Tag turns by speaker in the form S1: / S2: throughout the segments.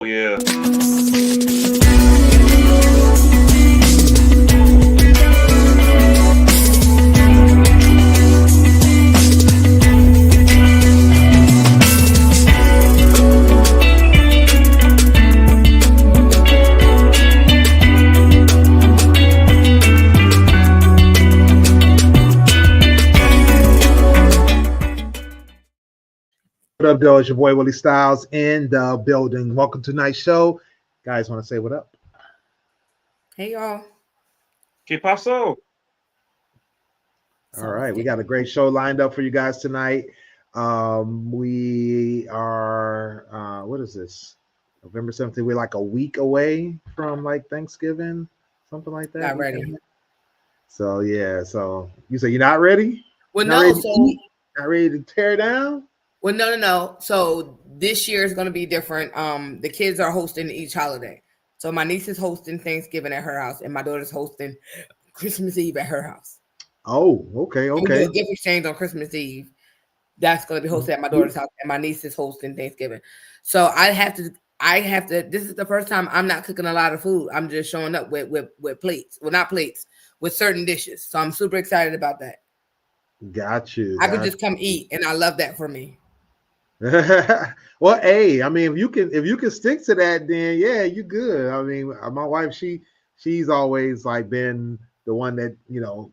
S1: Yeah.
S2: What up, though? It's your boy Willie Styles in the building. Welcome to tonight's show. Guys, want to say what up?
S3: Hey, y'all.
S1: Que pasó?
S2: All right, we got a great show lined up for you guys tonight. We are, what is this? November 17th. We're like a week away from like Thanksgiving, something like that.
S3: Not ready.
S2: So, yeah. So, you say you're not ready?
S3: Well,
S2: not
S3: no.
S2: ready
S3: So,
S2: not ready to tear down?
S3: Well, no. So this year is going to be different. The kids are hosting each holiday. So my niece is hosting Thanksgiving at her house, and my daughter's hosting Christmas Eve at her house.
S2: Oh, okay.
S3: We do a gift exchange on Christmas Eve. That's going to be hosted at my daughter's house, and my niece is hosting Thanksgiving. So I have to. This is the first time I'm not cooking a lot of food. I'm just showing up with plates. Well, not plates, with certain dishes. So I'm super excited about that.
S2: Got you.
S3: I could just come eat, and I love that for me.
S2: Well, hey, I mean, if you can stick to that, then yeah, you good. I mean, my wife, she's always like been the one that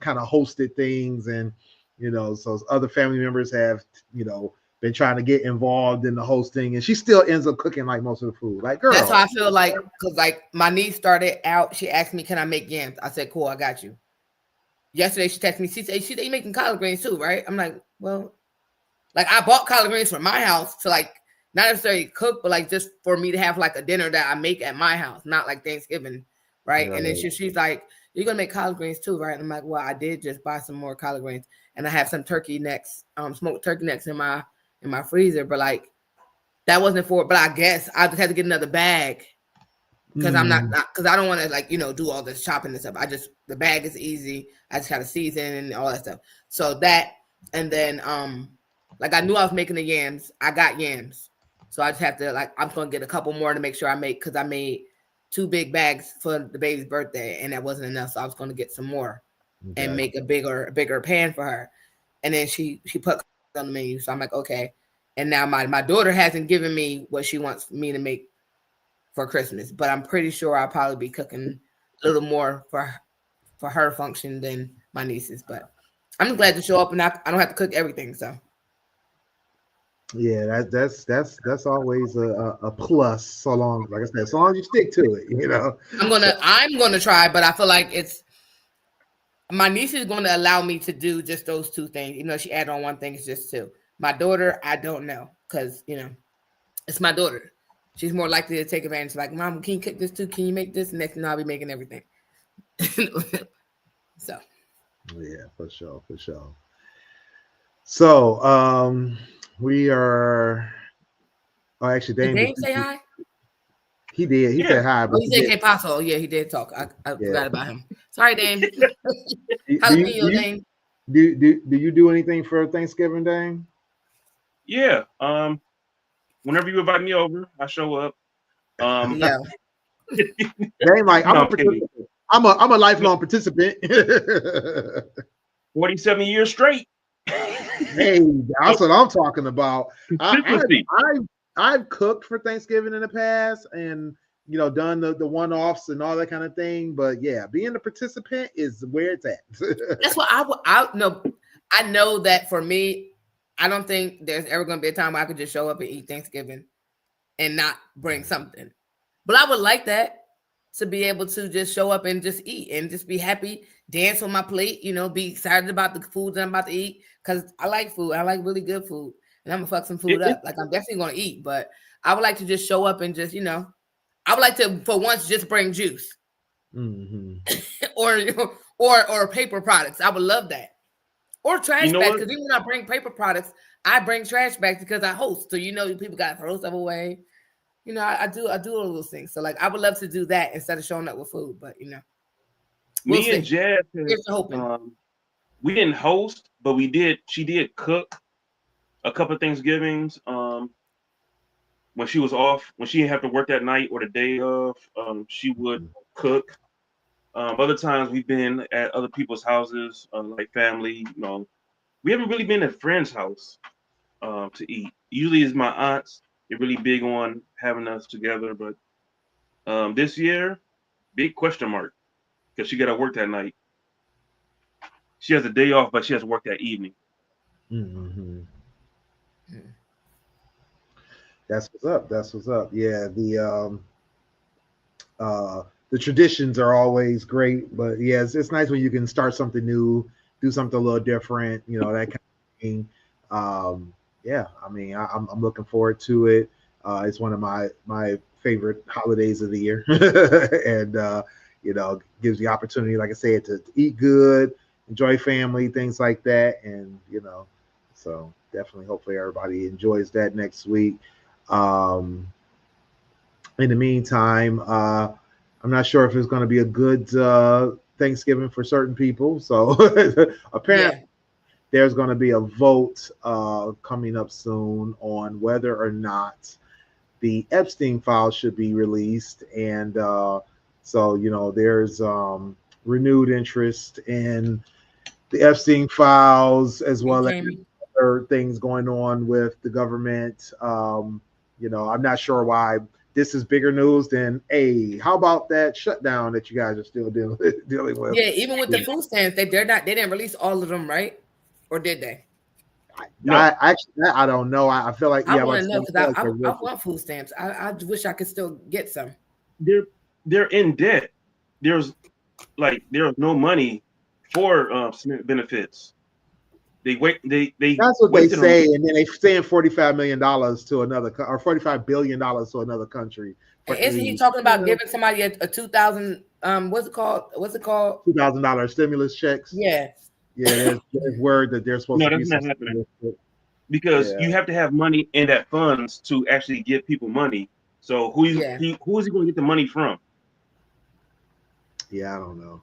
S2: kind of hosted things, and so other family members have been trying to get involved in the hosting, and she still ends up cooking like most of the food. Like, girl,
S3: that's how I feel like, because like my niece started out, she asked me, "Can I make yams?" I said, "Cool, I got you." Yesterday, she texted me. She said, "You making collard greens too, right?" I'm like, "Well." Like I bought collard greens for my house to like not necessarily cook, but like just for me to have like a dinner that I make at my house, not like Thanksgiving, right? And then she's like, "You're gonna make collard greens too, right?" And I'm like, "Well, I did just buy some more collard greens, and I have some turkey necks, smoked turkey necks in my freezer, but like that wasn't for it. But I guess I just had to get another bag because I'm not because I don't want to like do all this chopping and stuff. The bag is easy. I just got to season and all that stuff. So that, and then like I knew I was making the yams. I got yams. So I just have to I'm going to get a couple more to make sure I make, because I made 2 big bags for the baby's birthday and that wasn't enough. So I was going to get some more and make a bigger pan for her. And then she put on the menu. So I'm like, okay. And now my daughter hasn't given me what she wants me to make for Christmas, but I'm pretty sure I'll probably be cooking a little more for her function than my nieces. But I'm glad to show up and I don't have to cook everything. So.
S2: Yeah, that's always a plus. So long, like I said, so long as you stick to it,
S3: I'm gonna try, but I feel like my niece is going to allow me to do just those 2 things. She added on 1 thing, it's just 2. My daughter, I don't know, because it's my daughter. She's more likely to take advantage. Like, "Mom, can you cook this too? Can you make this?" And next thing I'll be making everything. So.
S2: Yeah, for sure. So, we are. Oh, actually,
S3: Did Dane say hi?
S2: He did. He said hi.
S3: But he said "Que paso?" Yeah, he did talk. I forgot about him. Sorry, Dane. Jalapeno, Dane.
S2: Do you do anything for Thanksgiving, Dane?
S1: Yeah. Whenever you invite me over, I show up.
S3: Yeah.
S2: Dane, like I'm a lifelong participant.
S1: 47 years straight.
S2: Hey, that's what I'm talking about. I've cooked for Thanksgiving in the past, and done the one-offs and all that kind of thing. But yeah, being a participant is where it's at.
S3: That's what I know. I know that for me, I don't think there's ever going to be a time where I could just show up and eat Thanksgiving and not bring something. But I would like that, to be able to just show up and just eat and just be happy, dance on my plate, be excited about the food that I'm about to eat, because I like food. I like really good food, and I'm gonna fuck some food up. Like, I'm definitely gonna eat, but I would like to just show up and just, I would like to, for once, just bring juice, or paper products. I would love that, or trash bags. Because even when I bring paper products, I bring trash bags because I host. So people got to throw stuff away. I do all those things. So like, I would love to do that instead of showing up with food. But
S1: we'll me and Jazz, we didn't host, but she did cook a couple of Thanksgivings. when she was off, when she didn't have to work that night or the day of, she would cook. Other times we've been at other people's houses, like family. We haven't really been at friends' house to eat. Usually it's my aunts. They're really big on having us together, but this year, big question mark because she got to work that night. She has a day off, but she has to work that evening.
S2: Mm-hmm. That's what's up. That's what's up. Yeah, the traditions are always great, but yeah, it's nice when you can start something new, do something a little different, that kind of thing. Yeah, I mean, I'm looking forward to it. It's one of my favorite holidays of the year, and gives the opportunity, like I said, to eat good, enjoy family, things like that, and so definitely, hopefully, everybody enjoys that next week. In the meantime, I'm not sure if it's going to be a good Thanksgiving for certain people. So apparently, there's going to be a vote coming up soon on whether or not the Epstein files should be released. And so, there's renewed interest in the Epstein files as well as other things going on with the government. I'm not sure why this is bigger news than, hey, how about that shutdown that you guys are still dealing with?
S3: Yeah, even with the food stamps, they didn't release all of them, right? Or did they?
S2: I don't know. I feel like
S3: I want to know because I want food stamps. I wish I could still get some.
S1: They're in debt. There's no money for benefits. That's
S2: what they say, and then they send $45 million to another, or $45 billion to another country.
S3: Isn't he talking about giving somebody a 2,000? What's it called?
S2: $2,000 stimulus checks.
S3: Yeah.
S2: There's word that they're supposed to be.
S1: No, that's not happening. Because you have to have money in that funds to actually give people money. So who is he going to get the money from?
S2: Yeah, I don't know.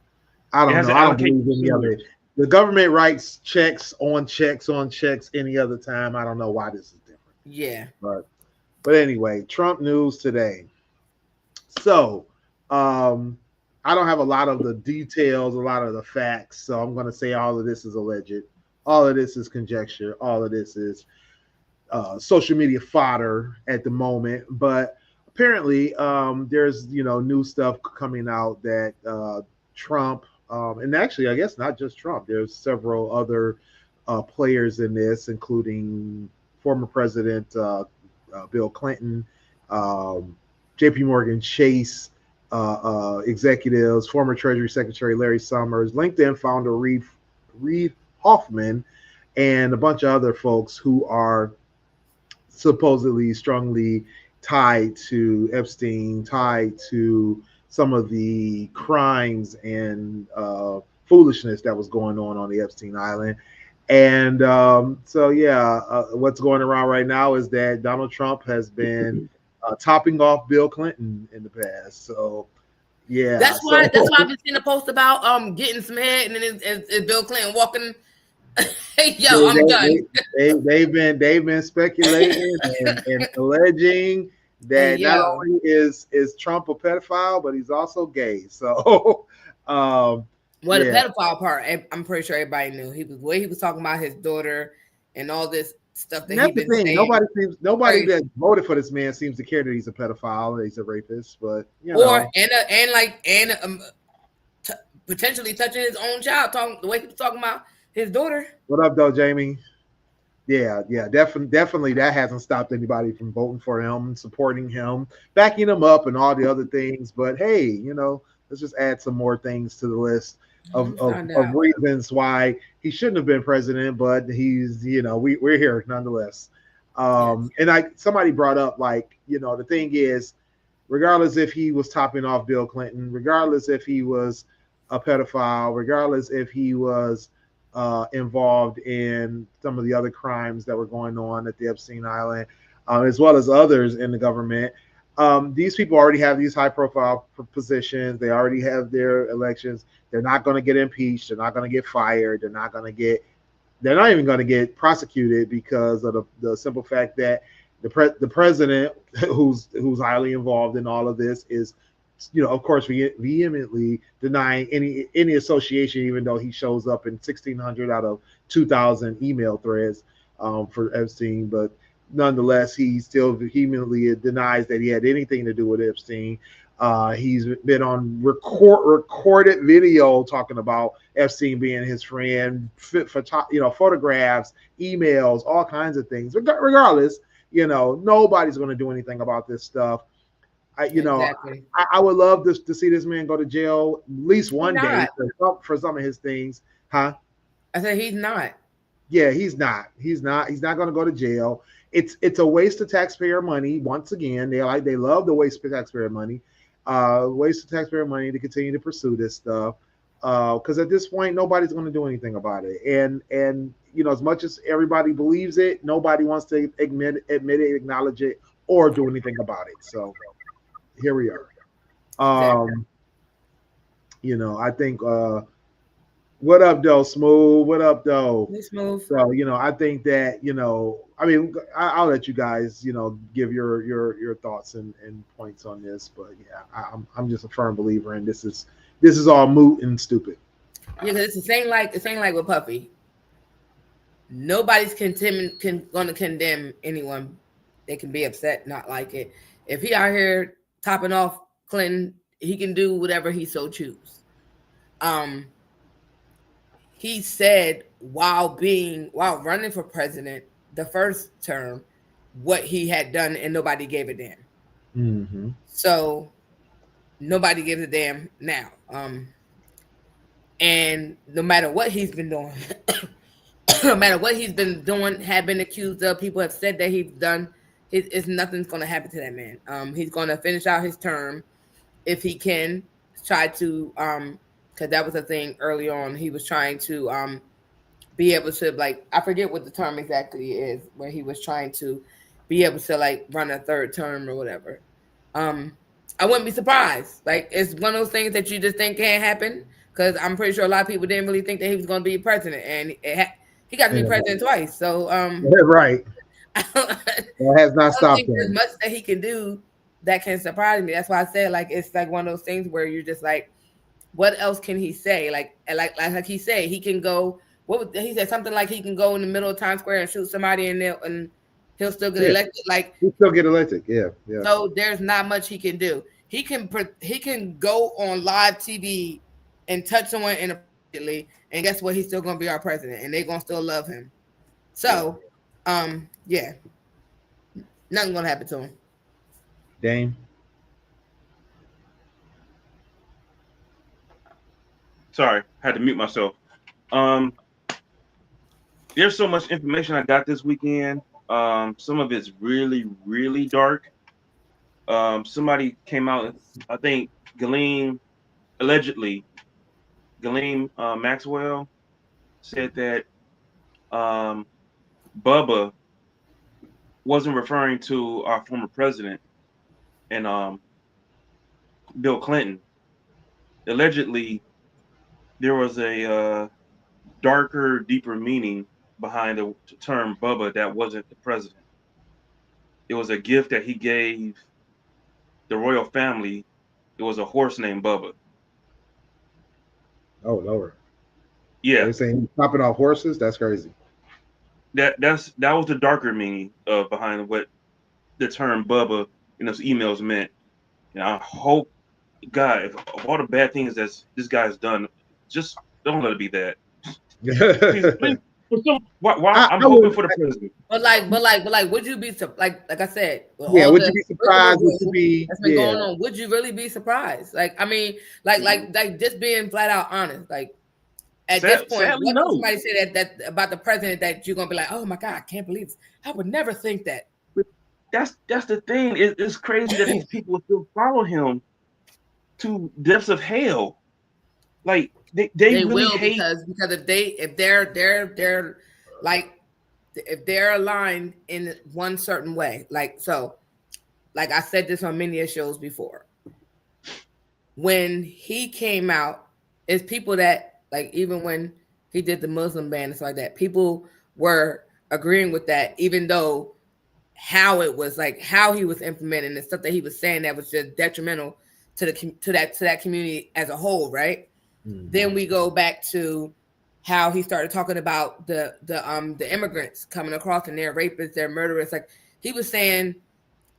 S2: I don't believe any of it. The government writes checks on checks on checks any other time. I don't know why this is different.
S3: Yeah.
S2: But anyway, Trump news today. So I don't have a lot of the details, a lot of the facts. So I'm going to say all of this is alleged. All of this is conjecture. All of this is social media fodder at the moment. But apparently there's, new stuff coming out that Trump, and actually, I guess not just Trump. There's several other players in this, including former President Bill Clinton, J.P. Morgan Chase executives, former Treasury Secretary Larry Summers, LinkedIn founder Reid Hoffman, and a bunch of other folks who are supposedly strongly tied to Epstein, tied to some of the crimes and foolishness that was going on the Epstein Island. And what's going around right now is that Donald Trump has been topping off Bill Clinton in the past. So, yeah.
S3: That's why I've been seeing a post about getting some head, and then it's Bill Clinton walking. Hey, yo, I'm done.
S2: They've been speculating and alleging that not only is Trump a pedophile, but he's also gay. So,
S3: the pedophile part, I'm pretty sure everybody knew. He was talking about his daughter and all this stuff that he's been saying.
S2: Nobody that voted for this man seems to care that he's a pedophile, that he's a rapist, but
S3: potentially touching his own child. The way he was talking about his daughter.
S2: What up, though, Jamie? Yeah, definitely. That hasn't stopped anybody from voting for him, supporting him, backing him up, and all the other things. But hey, let's just add some more things to the list of reasons why he shouldn't have been president. But he's, we're here nonetheless. And somebody brought up, the thing is, regardless if he was topping off Bill Clinton, regardless if he was a pedophile, regardless if he was involved in some of the other crimes that were going on at the Epstein Island, as well as others in the government. These people already have these high-profile positions. They already have their elections. They're not going to get impeached. They're not going to get fired. They're not even going to get prosecuted because of the simple fact that the president, who's highly involved in all of this, is, of course, vehemently denying any association, even though he shows up in 1,600 out of 2,000 email threads for Epstein. But nonetheless, he still vehemently denies that he had anything to do with Epstein. He's been on recorded video talking about Epstein being his friend, photographs, emails, all kinds of things. Regardless, nobody's going to do anything about this stuff.
S3: Exactly.
S2: I would love to see this man go to jail at least one day for some of his things, huh?
S3: I said he's not.
S2: Yeah, he's not. He's not going to go to jail. It's a waste of taxpayer money. Once again, they love to waste taxpayer money. Waste of taxpayer money to continue to pursue this stuff. Because at this point, nobody's going to do anything about it. And as much as everybody believes it, nobody wants to admit it, acknowledge it, or do anything about it. So here we are. I think what up, though, Smooth? What up, though?
S3: Hey, Smooth.
S2: So, I think that, I'll let you guys, give your thoughts and points on this. But yeah, I'm just a firm believer in this is all moot and stupid.
S3: Yeah, because it's the same like with Puffy. Nobody's going to condemn anyone. They can be upset, not like it. If he out here topping off Clinton, he can do whatever he so choose. He said while running for president the first term what he had done, and nobody gave a damn.
S2: Mm-hmm.
S3: So nobody gives a damn now. And no matter what he's been doing, have been accused of, people have said that he's done, nothing's going to happen to that man. He's going to finish out his term if he can, try to, because that was a thing early on. He was trying to be able to, I forget what the term exactly is, where he was trying to be able to run a third term or whatever. I wouldn't be surprised. It's one of those things that you just think can't happen, because I'm pretty sure a lot of people didn't really think that he was going to be president, and he got to be president twice. So
S2: right. That has not stopped him.
S3: There's much that he can do that can surprise me. That's why I said it's one of those things where you're just what else can he say? Like he said, he can go. He said something like he can go in the middle of Times Square and shoot somebody, and he'll still get elected.
S2: He'll still get elected. Yeah.
S3: So there's not much he can do. He can go on live TV and touch someone inappropriately, and guess what? He's still going to be our president, and they're going to still love him. So, yeah, nothing going to happen to him.
S2: Dame.
S1: Sorry, had to mute myself. There's so much information I got this weekend. Some of it's really, really dark. Somebody came out, I think Ghislaine Maxwell said that Bubba wasn't referring to our former president and Bill Clinton. Allegedly, there was a darker, deeper meaning behind the term Bubba that wasn't the president. It was a gift that he gave the royal family. It was a horse named Bubba.
S2: Oh, Lord.
S1: Yeah.
S2: They're saying he's chopping off horses? That's crazy.
S1: That was the darker meaning behind what the term Bubba in those emails meant. And I hope, God, if all the bad things that this guy's done, just don't let it be that. Please, I'm hoping for the president.
S3: But would you be like I said?
S2: Yeah, would you be surprised?
S3: That's been going on. Would you really be surprised? Like just being flat out honest. At this point,
S1: sadly, no.
S3: Somebody say that about the president, that you're gonna be like, oh my God, I can't believe this. I would never think that.
S1: But that's the thing. It's crazy that these people still follow him to depths of hell. They really
S3: will
S1: hate,
S3: because if they're aligned in one certain way, like I said this on many shows before. When he came out, it's people that even when he did the Muslim ban and stuff like that, people were agreeing with that, even though how it was like how he was implementing the stuff that he was saying that was just detrimental to that community as a whole, right? Mm-hmm. Then we go back to how he started talking about the immigrants coming across and they're rapists, they're murderers. Like he was saying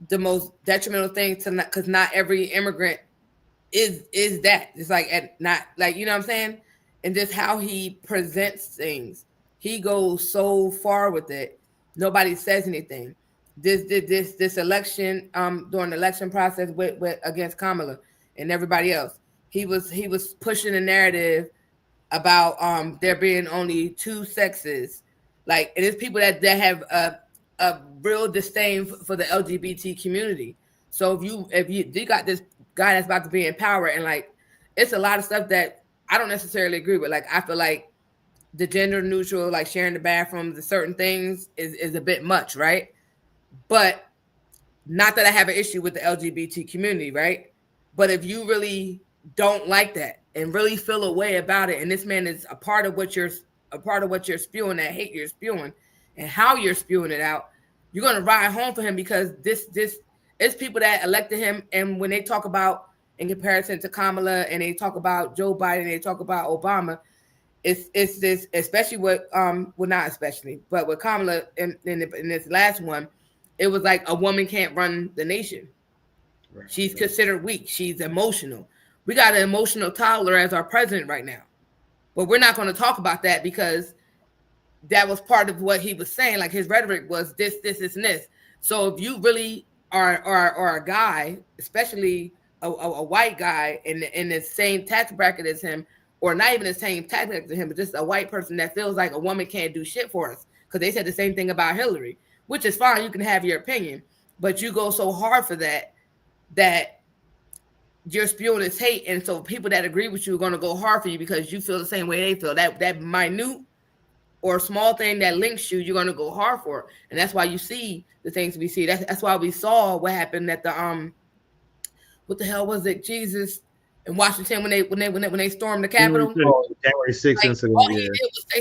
S3: the most detrimental thing to because not every immigrant is that. It's like not like, you know what I'm saying? And just how he presents things. He goes so far with it. Nobody says anything. This election, during the election process with against Kamala and everybody else, he was pushing a narrative about there being only two sexes. Like, and it's people that have a real disdain for the LGBT community. So if you got this guy that's about to be in power, and like it's a lot of stuff that I don't necessarily agree with. Like I feel like the gender neutral, like sharing the bathroom, the certain things is a bit much, right? But not that I have an issue with the LGBT community, right? But if you really don't like that and really feel a way about it, and this man is a part of what you're spewing, that hate you're spewing, and how you're spewing it out, you're gonna ride home for him because this it's people that elected him. And when they talk about in comparison to Kamala and they talk about Joe Biden, they talk about Obama, it's this, especially with well, not especially, but with Kamala in this last one, it was like a woman can't run the nation. Right. She's considered weak. She's emotional. We got an emotional toddler as our president right now. But we're not going to talk about that because that was part of what he was saying. Like his rhetoric was this, and this. So if you really are a guy, especially a white guy in the same tax bracket as him, or not even the same tax bracket as him, but just a white person that feels like a woman can't do shit for us. Because they said the same thing about Hillary, which is fine. You can have your opinion, but you go so hard for that you're spewing this hate. And so people that agree with you are going to go hard for you because you feel the same way they feel. That minute or small thing that links you, you're going to go hard for. And that's why you see the things we see. That's why we saw what happened at the what the hell was it? Jesus in Washington when they stormed the Capitol.
S2: January 6th incident.
S3: All he did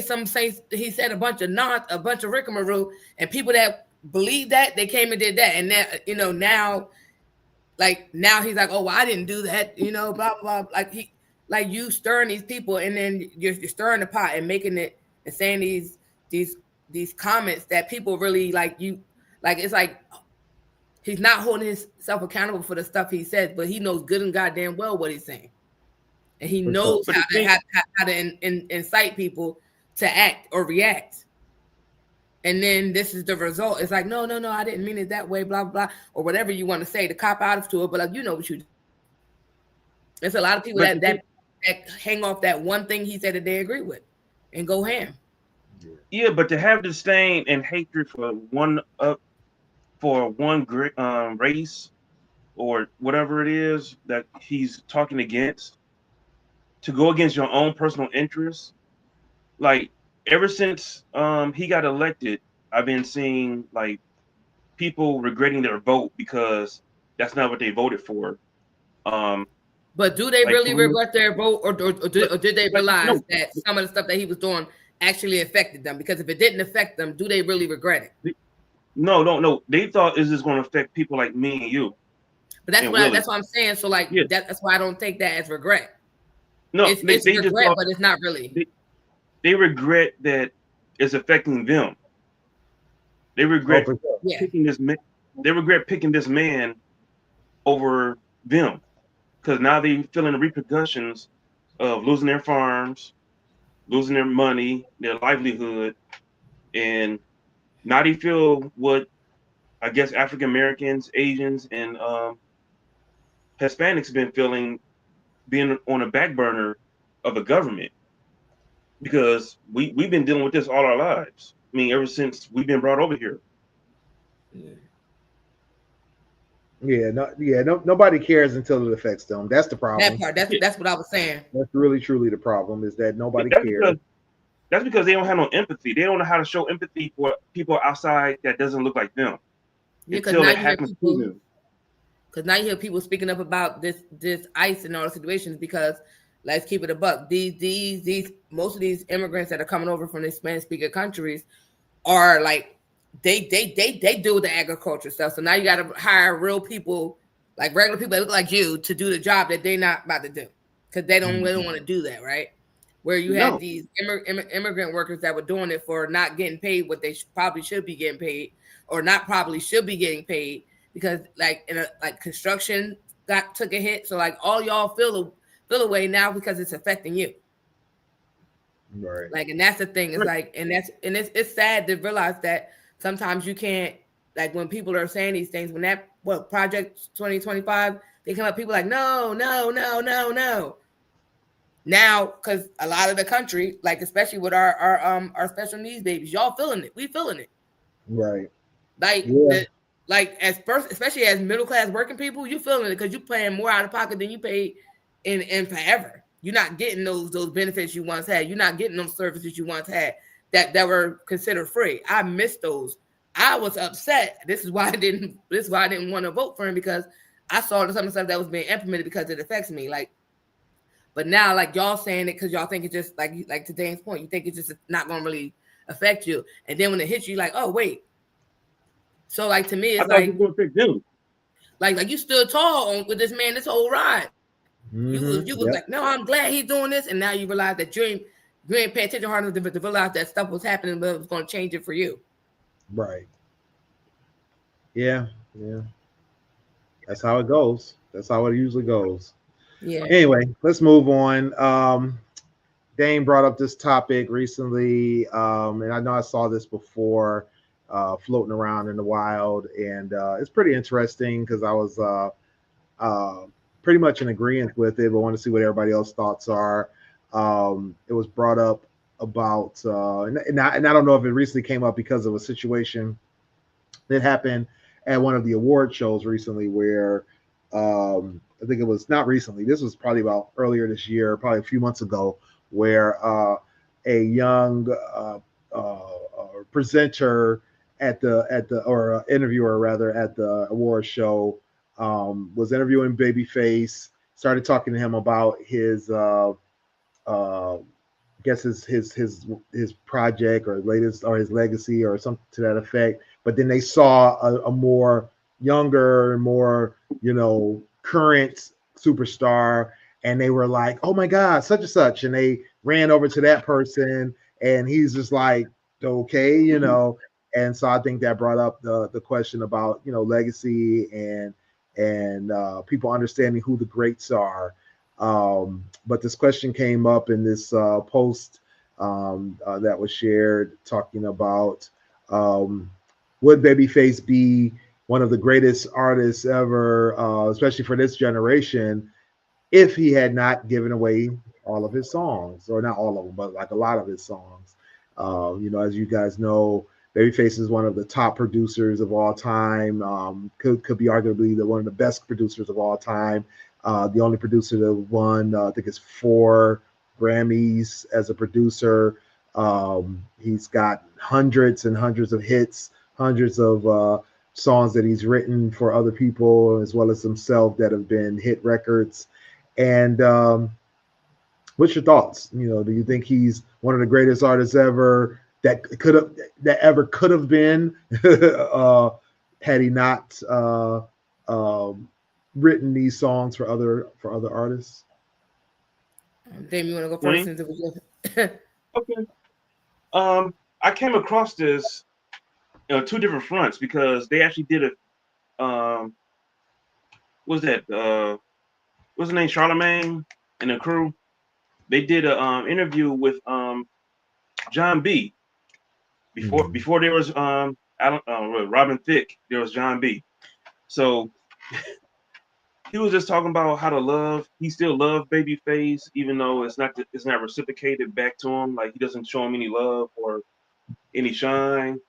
S3: was he said a bunch of rigmarole, and people that believe that, they came and did that. And now, now he's like, oh, well, I didn't do that, blah, blah, blah. Like you stirring these people, and then you're stirring the pot and making it and saying these comments that people really like you. Like, it's like he's not holding himself accountable for the stuff he says, but he knows good and goddamn well what he's saying. And he knows how to incite people to act or react. And then this is the result. It's like, no, I didn't mean it that way, blah, blah, or whatever you want to say to cop out to it. But like, you know what you do. There's a lot of people that hang off that one thing he said that they agree with and go ham.
S1: Yeah, but to have disdain and hatred for one race or whatever it is that he's talking against, to go against your own personal interests, like ever since he got elected, I've been seeing like people regretting their vote because that's not what they voted for.
S3: But do they really regret their vote, or did they realize that some of the stuff that he was doing actually affected them? Because if it didn't affect them, do they really regret it?
S1: No. They thought is this going to affect people like me and you.
S3: But that's what I'm saying. So like that's why I don't take that as regret.
S1: No,
S3: it's regret, but it's not really.
S1: They regret that it's affecting them. They regret picking this man. They regret picking this man over them because now they feeling the repercussions of losing their farms, losing their money, their livelihood, and now they feel what I guess African Americans, Asians, and Hispanics have been feeling, being on a back burner of the government. Because we've been dealing with this all our lives. I mean, ever since we've been brought over here.
S2: Nobody cares until it affects them. That's the problem.
S3: That part, that's what I was saying.
S2: That's really truly the problem, is that nobody cares.
S1: That's because they don't have no empathy. They don't know how to show empathy for people outside that doesn't look like them.
S3: Yeah, until it happens to them. Because now you hear people speaking up about this ICE and all the situations, because let's keep it a buck. These most of these immigrants that are coming over from these Spanish speaking countries are like they do the agriculture stuff. So now you got to hire real people, like regular people that look like you, to do the job that they're not about to do because they don't want to do that, right? Where you had
S1: No.
S3: these immigrant workers that were doing it for not getting paid what they probably should be getting paid, or not probably should be getting paid because like like construction took a hit. So like all y'all feel away now because it's affecting you.
S2: Right.
S3: Like, and that's the thing. It's like, and it's sad to realize that sometimes you can't, like when people are saying these things, when that Project 2025, they come up, people like, no. Now, because a lot of the country, like especially with our special needs babies, y'all feeling it. We feeling it.
S2: Right.
S3: Like
S2: Yeah.
S3: especially as middle class working people, you feeling it because you paying more out of pocket than you paid in forever. You're not getting those benefits you once had. You're not getting those services you once had that were considered free. I missed those. I was upset. This is why I didn't want to vote for him, because I saw some of the stuff that was being implemented because it affects me. Like, but now, like y'all saying it because y'all think it's just like to Dane's point, you think it's just not gonna really affect you, and then when it hits you, like, oh wait. So like to me, it's like
S1: it was going to affect them.
S3: Like you stood tall with this man this whole ride. You was like, no, I'm glad he's doing this, and now you realize that you ain't paying attention hard enough to realize that stuff was happening, but it was going to change it for you.
S2: Right. Yeah. That's how it goes. That's how it usually goes.
S3: Yeah.
S2: Anyway, let's move on. Dane brought up this topic recently, and I know I saw this before floating around in the wild, and it's pretty interesting because I was pretty much in agreement with it, but I want to see what everybody else's thoughts are. It was brought up about, and I don't know if it recently came up because of a situation that happened at one of the award shows recently where I think it was not recently. This was probably about earlier this year, probably a few months ago, where a young presenter at the or interviewer rather at the award show was interviewing Babyface. Started talking to him about his guess his project or latest or his legacy or something to that effect. But then they saw a more younger, more current superstar, and they were like, "Oh my God, such and such," and they ran over to that person, and he's just like, "Okay," And so I think that brought up the question about legacy and people understanding who the greats are. But this question came up in this post that was shared talking about would Babyface be one of the greatest artists ever, especially for this generation, if he had not given away all of his songs, or not all of them, but like a lot of his songs. As you guys know, Babyface is one of the top producers of all time. Could be arguably one of the best producers of all time. The only producer that won, I think, is 4 Grammys as a producer. He's got hundreds and hundreds of hits, hundreds of songs that he's written for other people as well as himself that have been hit records. And what's your thoughts? Do you think he's one of the greatest artists ever that ever could have been had he not written these songs for other artists?
S3: Dave, you want to go first? Since it was
S1: Okay. I came across this 2 different fronts because they actually did a what's that? What's the name? Charlemagne and the crew. They did a interview with John B. Before there was Robin Thicke, there was John B. So he was just talking about how to love. He still loves Babyface, even though it's not reciprocated back to him. Like he doesn't show him any love or any shine.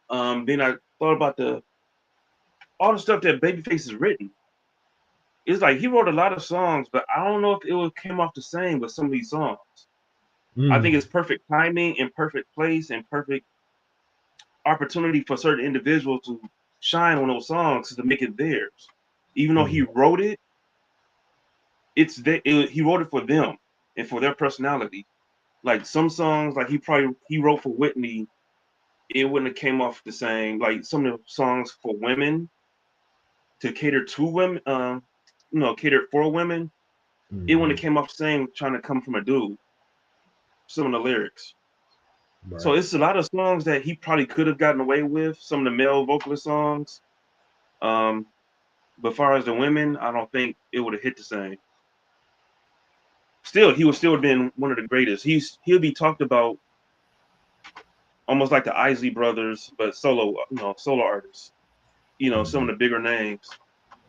S1: Then I thought about all the stuff that Babyface has written. It's like he wrote a lot of songs, but I don't know if it came off the same with some of these songs. I think it's perfect timing and perfect place and perfect opportunity for certain individuals to shine on those songs to make it theirs. Even though he wrote it, he wrote it for them and for their personality. Like some songs, like he wrote for Whitney it wouldn't have came off the same. Like some of the songs for women to cater to women, catered for women, it wouldn't have came off the same trying to come from a dude. Some of the lyrics.
S2: Right.
S1: So it's a lot of songs that he probably could have gotten away with. Some of the male vocalist songs. But as far as the women, I don't think it would have hit the same. Still, he would still have been one of the greatest. He'll be talked about almost like the Isley brothers, but solo artists. Some of the bigger names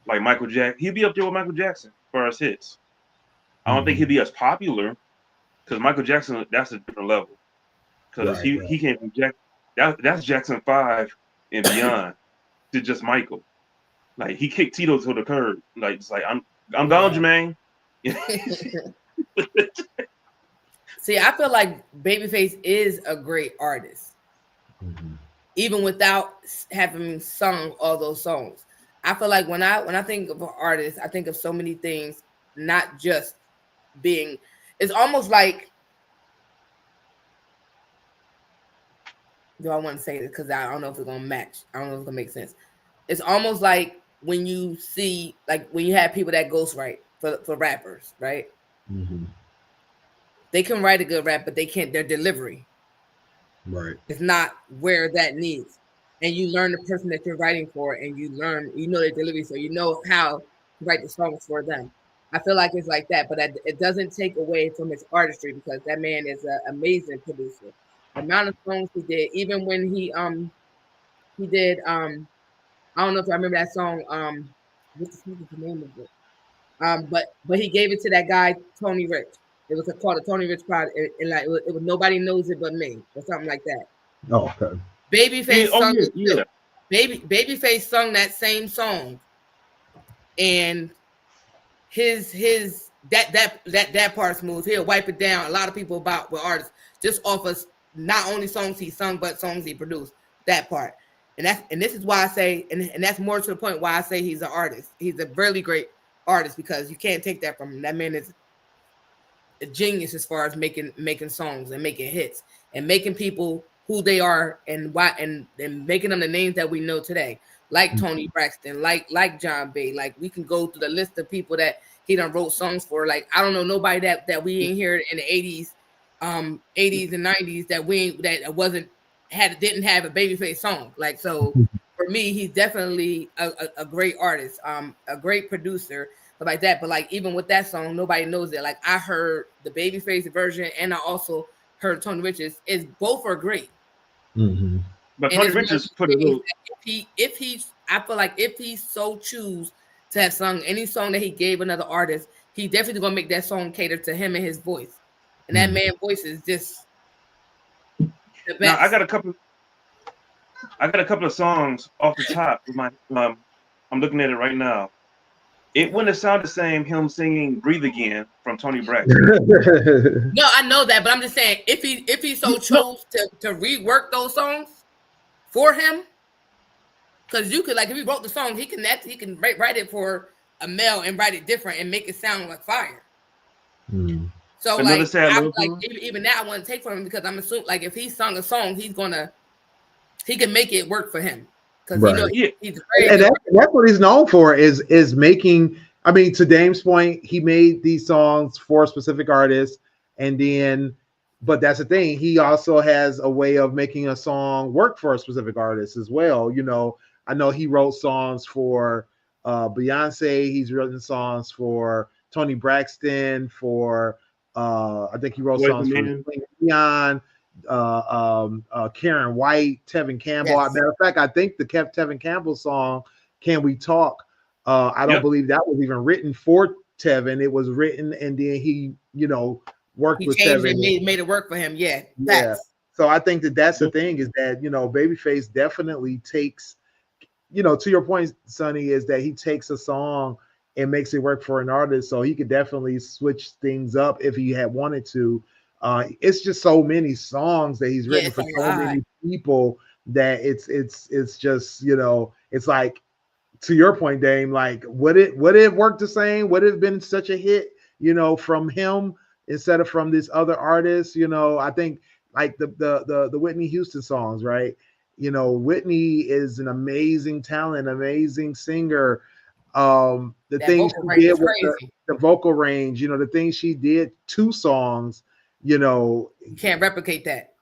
S1: like Michael Jackson. He'd be up there with Michael Jackson as far as hits. I don't think he'd be as popular because Michael Jackson, that's a different level. Because he came from that's Jackson 5 and beyond to just Michael. Like he kicked Tito to the curb. Like it's like I'm gone, Jermaine.
S3: See, I feel like Babyface is a great artist, even without having sung all those songs. I feel like when I think of an artist, I think of so many things, not just being. It's almost like. Do I want to say this? Because I don't know if it's gonna match. I don't know if it's gonna make sense. It's almost like when you see, like when you have people that ghostwrite for rappers, right? They can write a good rap, but they can't. Their delivery,
S2: right,
S3: it's not where that needs. And you learn the person that you're writing for, and you know their delivery, so you know how to write the songs for them. I feel like it's like that, but it doesn't take away from his artistry because that man is an amazing producer. The amount of songs he did, even when he did I don't know if I remember that song what the name of it, but he gave it to that guy Tony Rich. It was called a Tony Rich project, and like it was nobody knows it but me or something like that.
S2: Oh, okay.
S3: Babyface sung it
S1: yeah.
S3: too. Babyface sung that same song, and his that part's smooth. He'll wipe it down. A lot of people with artists just off of not only songs he sung but songs he produced. That part, and this is why I say, and that's more to the point why I say he's an artist. He's a really great artist because you can't take that from him. That man is a genius as far as making songs and making hits and making people who they are and why and making them the names that we know today, like Tony Braxton, like John Bay. Like we can go through the list of people that he done wrote songs for. Like I don't know nobody that we ain't heard in the 80s and 90s that didn't have a Babyface song. Like so for me, he's definitely a great artist, a great producer, but like that. But like even with that song, nobody knows it. Like I heard the Babyface version and I also heard Tony Richards. Both are great.
S1: But Tony Richards put a little.
S3: I feel like if he so choose to have sung any song that he gave another artist, he definitely gonna make that song cater to him and his voice. And that man's voice is just the best.
S1: Now I got a couple of songs off the top of my. I'm looking at it right now. It wouldn't have sounded the same him singing "Breathe Again" from Tony Braxton.
S3: No, I know that, but I'm just saying if he so chose to rework those songs for him, because you could, like, if he wrote the song, he can write it for a male and write it different and make it sound like fire. So
S1: Another
S3: like,
S1: sad
S3: even that I want to take from him because I'm assuming like if he sung a song, he can make it work for him. Because he's very
S2: and that's what he's known for is making. I mean, to Dame's point, he made these songs for specific artists, and then, but that's the thing. He also has a way of making a song work for a specific artist as well. You know, I know he wrote songs for Beyonce. He's written songs for Tony Braxton. For I think he wrote songs for Leon. Karen White, Tevin Campbell.
S3: Yes.
S2: Matter of fact, I think the Tevin Campbell song "Can We Talk." I don't believe that was even written for Tevin. It was written and then he, worked with Tevin.
S3: It made it work for him. Yeah.
S2: So I think that's the thing is that Babyface definitely takes, to your point, Sonny, is that he takes a song and makes it work for an artist. So he could definitely switch things up if he had wanted to. It's just so many songs that he's written for so many people that it's just, it's like, to your point, Dame, like would it work the same? Would it have been such a hit, from him instead of from this other artist? I think like the Whitney Houston songs, right? You know, Whitney is an amazing talent, amazing singer. The
S3: That
S2: things
S3: vocal
S2: she
S3: range
S2: did
S3: is
S2: with
S3: crazy.
S2: the vocal range, you know, the things she did to songs, you know,
S3: You can't replicate that.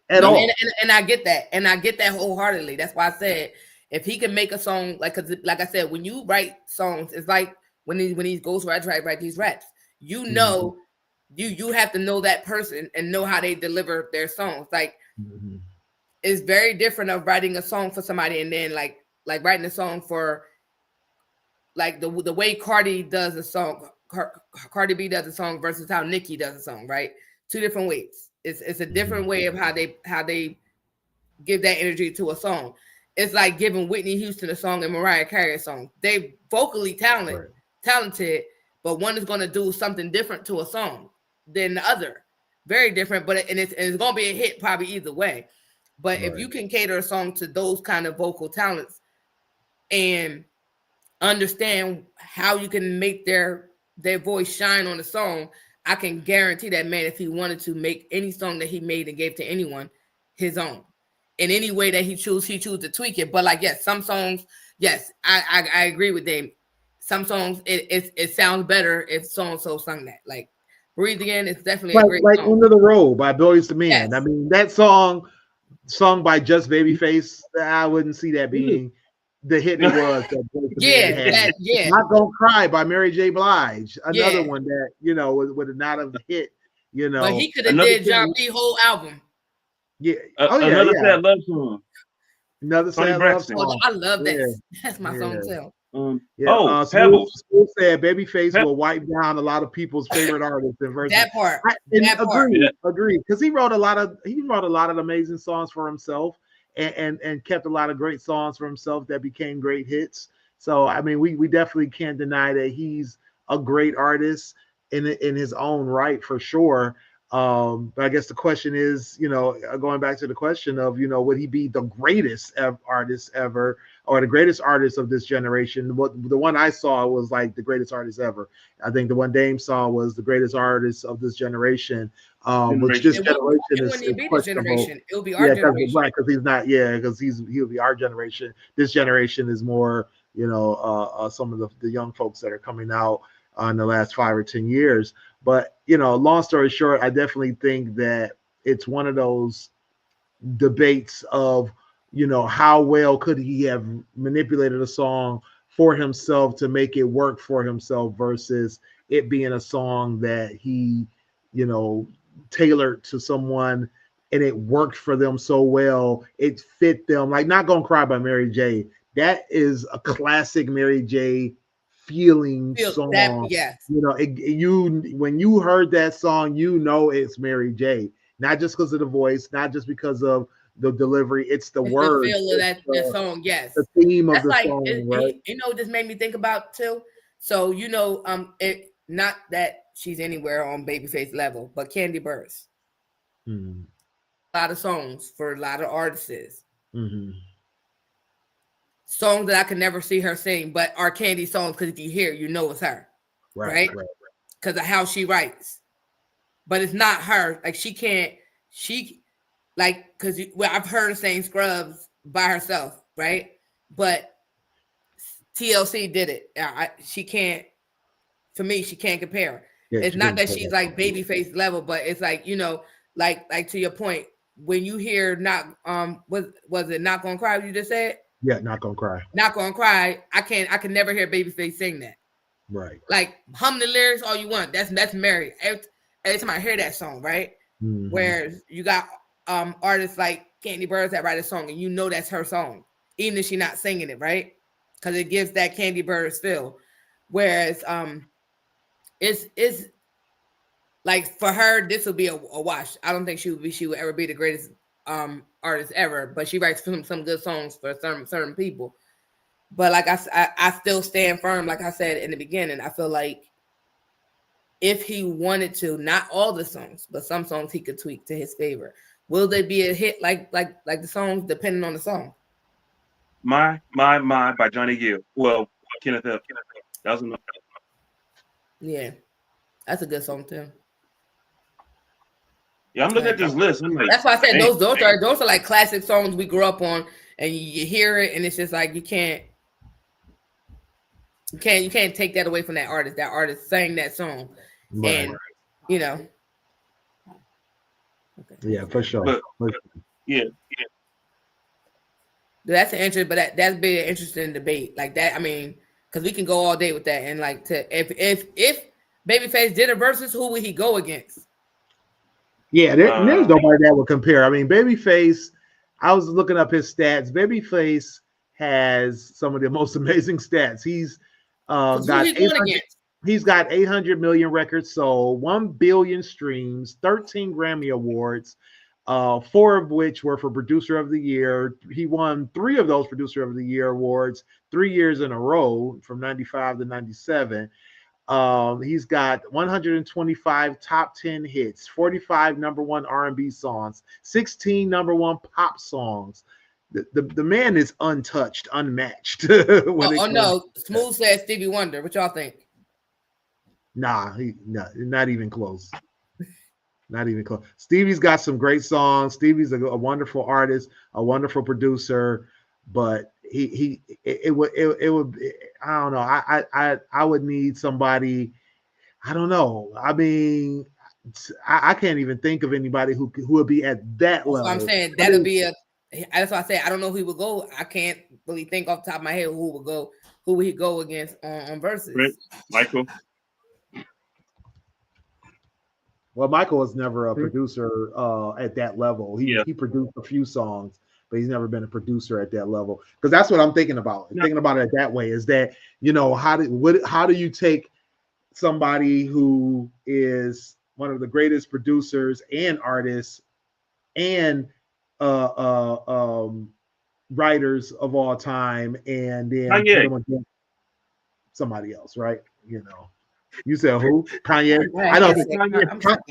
S2: at
S3: No,
S2: all.
S3: and I get that, and I get that wholeheartedly. That's why I said if he can make a song like, cause like I said, when you write songs, it's like when these ghostwriters write these raps. You know, you have to know that person and know how they deliver their songs. Like it's very different of writing a song for somebody and then like writing a song for like the way Cardi does a song, Cardi B does a song versus how Nicki does a song, right? Two different ways. It's a different way of how they give that energy to a song. It's like giving Whitney Houston a song and Mariah Carey a song. They vocally talented, but one is going to do something different to a song than the other. Very different, but it's going to be a hit probably either way. But if you can cater a song to those kind of vocal talents and understand how you can make their voice shine on the song, I can guarantee that man, if he wanted to make any song that he made and gave to anyone, his own. In any way that he choose to tweak it. But like, yes, some songs, yes, I agree with Dave. Some songs it sounds better if so and so sung that. Like Breathe Again, it's definitely a great
S2: Like
S3: song.
S2: Under the Road by Boyz II Men.
S3: Yes.
S2: I mean, that song sung by just Babyface, I wouldn't see that being the hit it was that Boyz II Men had. Not Gonna Cry by Mary J. Blige, another one that, you know, would not have hit, you know.
S3: But he could have did John B. whole album.
S2: Yeah.
S1: Another sad love song.
S2: Another sad love song.
S3: Oh, I love that. That's my song too.
S1: Pebbles.
S2: School said Babyface will wipe down a lot of people's favorite artists in verses.
S3: That part.
S2: Agree. Because he wrote a lot of amazing songs for himself and kept a lot of great songs for himself that became great hits. So I mean, we definitely can't deny that he's a great artist in his own right for sure. But I guess the question is, you know, going back to the question of, you know, would he be the greatest artist ever or the greatest artist of this generation? The one I saw was like the greatest artist ever. I think the one Dame saw was the greatest artist of this generation. Which this generation is questionable.
S3: It will be our generation.
S2: Right, because he's not. Yeah, because he'll be our generation. This generation is more, you know, some of the young folks that are coming out in the last 5 or 10 years. But, you know, long story short, I definitely think that it's one of those debates of, you know, how well could he have manipulated a song for himself to make it work for himself versus it being a song that he, you know, tailored to someone and it worked for them so well. It fit them. Like Not Gonna Cry by Mary J. That is a classic Mary J. feeling song.
S3: Yes.
S2: You know, when you heard that song, you know it's Mary J. Not just because of the voice, not just because of the delivery, it's the words.
S3: The feel of that song, yes.
S2: The theme of the song, right?
S3: You know, this made me think about too. So you know, not that she's anywhere on Babyface level, but Candy Burrs. A lot of songs for a lot of artists. Songs that I could never see her sing, but are Candy songs because if you hear, you know it's her, right? Because of how she writes. But it's not her. Like because I've heard her sing Scrubs by herself, right? But TLC did it. She can't. For me, she can't compare. Yeah, it's not that she's like Babyface level, but it's like, you know, like to your point, when you hear was it Not Gonna Cry? You just said.
S2: Yeah, Not Gonna Cry.
S3: Not Gonna Cry. I can never hear Babyface sing that.
S2: Right.
S3: Like hum the lyrics all you want. That's Mary. Every time I hear that song, right? Whereas you got artists like Candy Burrs that write a song and you know that's her song, even if she's not singing it, right? Because it gives that Candy Burrs feel. Whereas it's like for her, this will be a wash. I don't think she would ever be the greatest artist ever, but she writes some good songs for certain people. But like I still stand firm, like I said in the beginning. I feel like if he wanted to, not all the songs, but some songs he could tweak to his favor. Will they be a hit like the songs, depending on the song?
S1: My by Johnny Gill. Well, Kenneth F. That was enough.
S3: Yeah, that's a good song too.
S1: Yeah, I'm looking at this list. I'm like,
S3: that's why I said
S1: dang,
S3: those are like classic songs we grew up on, and you hear it, and it's just like you can't take that away from that artist. That artist sang that song,
S2: Right.
S3: and you know.
S2: Okay. Yeah, for sure.
S1: But yeah.
S3: That's an interest, but that's been an interesting debate. Like that, I mean, because we can go all day with that. And like, if Babyface did a versus, who would he go against?
S2: Yeah, there's nobody that would compare. I mean, Babyface. I was looking up his stats. Babyface has some of the most amazing stats. He's got 800. He's got 800 million records sold, 1 billion streams, 13 Grammy Awards, 4 of which were for Producer of the Year. He won 3 of those Producer of the Year awards 3 years in a row from 95 to 97. He's got 125 top 10 hits, 45 number 1 R&B songs, 16 number 1 pop songs. The man is untouched, unmatched.
S3: No. Smooth said Stevie Wonder. What y'all think?
S2: Nah, not even close. Not even close. Stevie's got some great songs. Stevie's a wonderful artist, a wonderful producer, but it would I don't know. I would need somebody. I don't know. I mean, I can't even think of anybody who would be at that level.
S3: I'm saying that'll be a. That's why I say I don't know who he would go. I can't really think off the top of my head who would go. Who would he go against on versus?
S1: Michael.
S2: Well, Michael was never a producer at that level. He produced a few songs, but he's never been a producer at that level. Because that's what I'm thinking about. Thinking about it that way is that, you know, how do you take somebody who is one of the greatest producers and artists and writers of all time, and then put them against somebody else, right? You know. You said who? Kanye. I know that,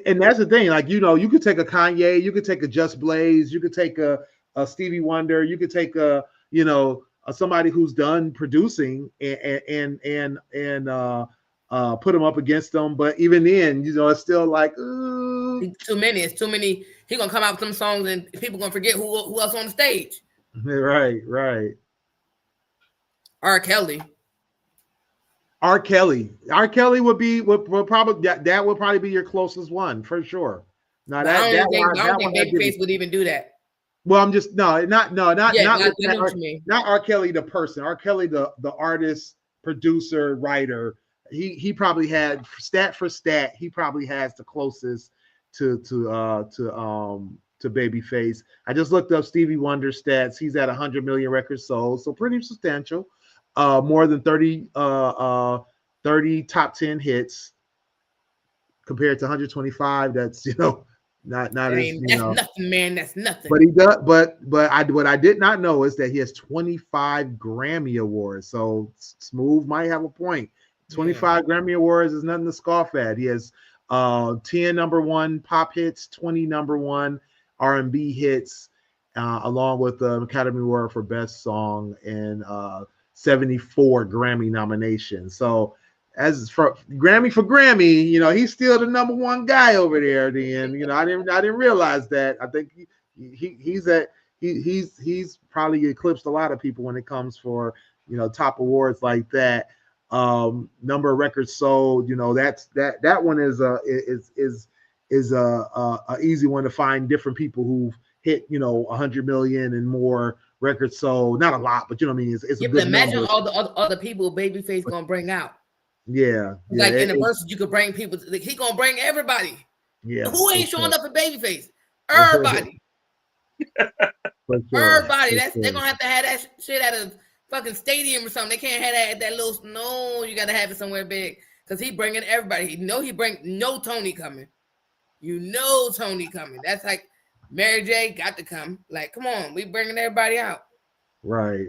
S2: and that's the thing. Like, you know, you could take a Kanye, you could take a Just Blaze, you could take a Stevie Wonder, you could take a, you know, somebody who's done producing and put them up against them. But even then, you know, it's still like
S3: too many. It's too many. He gonna come out with some songs and people gonna forget who else on the stage.
S2: Right. R. Kelly would probably that would probably be your closest one for sure. Now I don't think
S3: Babyface would even do that.
S2: Well, I'm just not R. Kelly the person. R. Kelly the artist, producer, writer. He probably had stat for stat. He probably has the closest to Babyface. I just looked up Stevie Wonder stats. He's at 100 million records sold, so pretty substantial. More than 30 top 10 hits compared to 125. That's, you know, not as, you know,
S3: nothing, man. That's nothing.
S2: But he does. But what I did not know is that he has 25 Grammy Awards. So Smooth might have a point. 25 Grammy Awards is nothing to scoff at. He has 10 number 1 pop hits, 20 number 1 R&B hits, along with the Academy Award for Best Song and 74 Grammy nominations. So as for Grammy, you know, he's still the number 1 guy over there. Then, you know, I didn't realize that. I think he's probably eclipsed a lot of people when it comes for, you know, top awards like that. Number of records sold, you know, that one is a easy one to find. Different people who've hit, you know, 100 million and more records sold. Not a lot, but you know what I mean. It's a good
S3: imagine
S2: number.
S3: all the other people Babyface gonna bring out.
S2: Yeah,
S3: like in the verses, you could bring people. Like, he gonna bring everybody.
S2: Yeah,
S3: who ain't showing up for Babyface? Everybody. Everybody. They're gonna have to have that shit at a fucking stadium or something. They can't have that at that little. No, you gotta have it somewhere big because he bringing everybody. He bring no Tony coming. You know Tony coming. That's like Mary J got to come. Like, come on, we bringing everybody out.
S2: Right.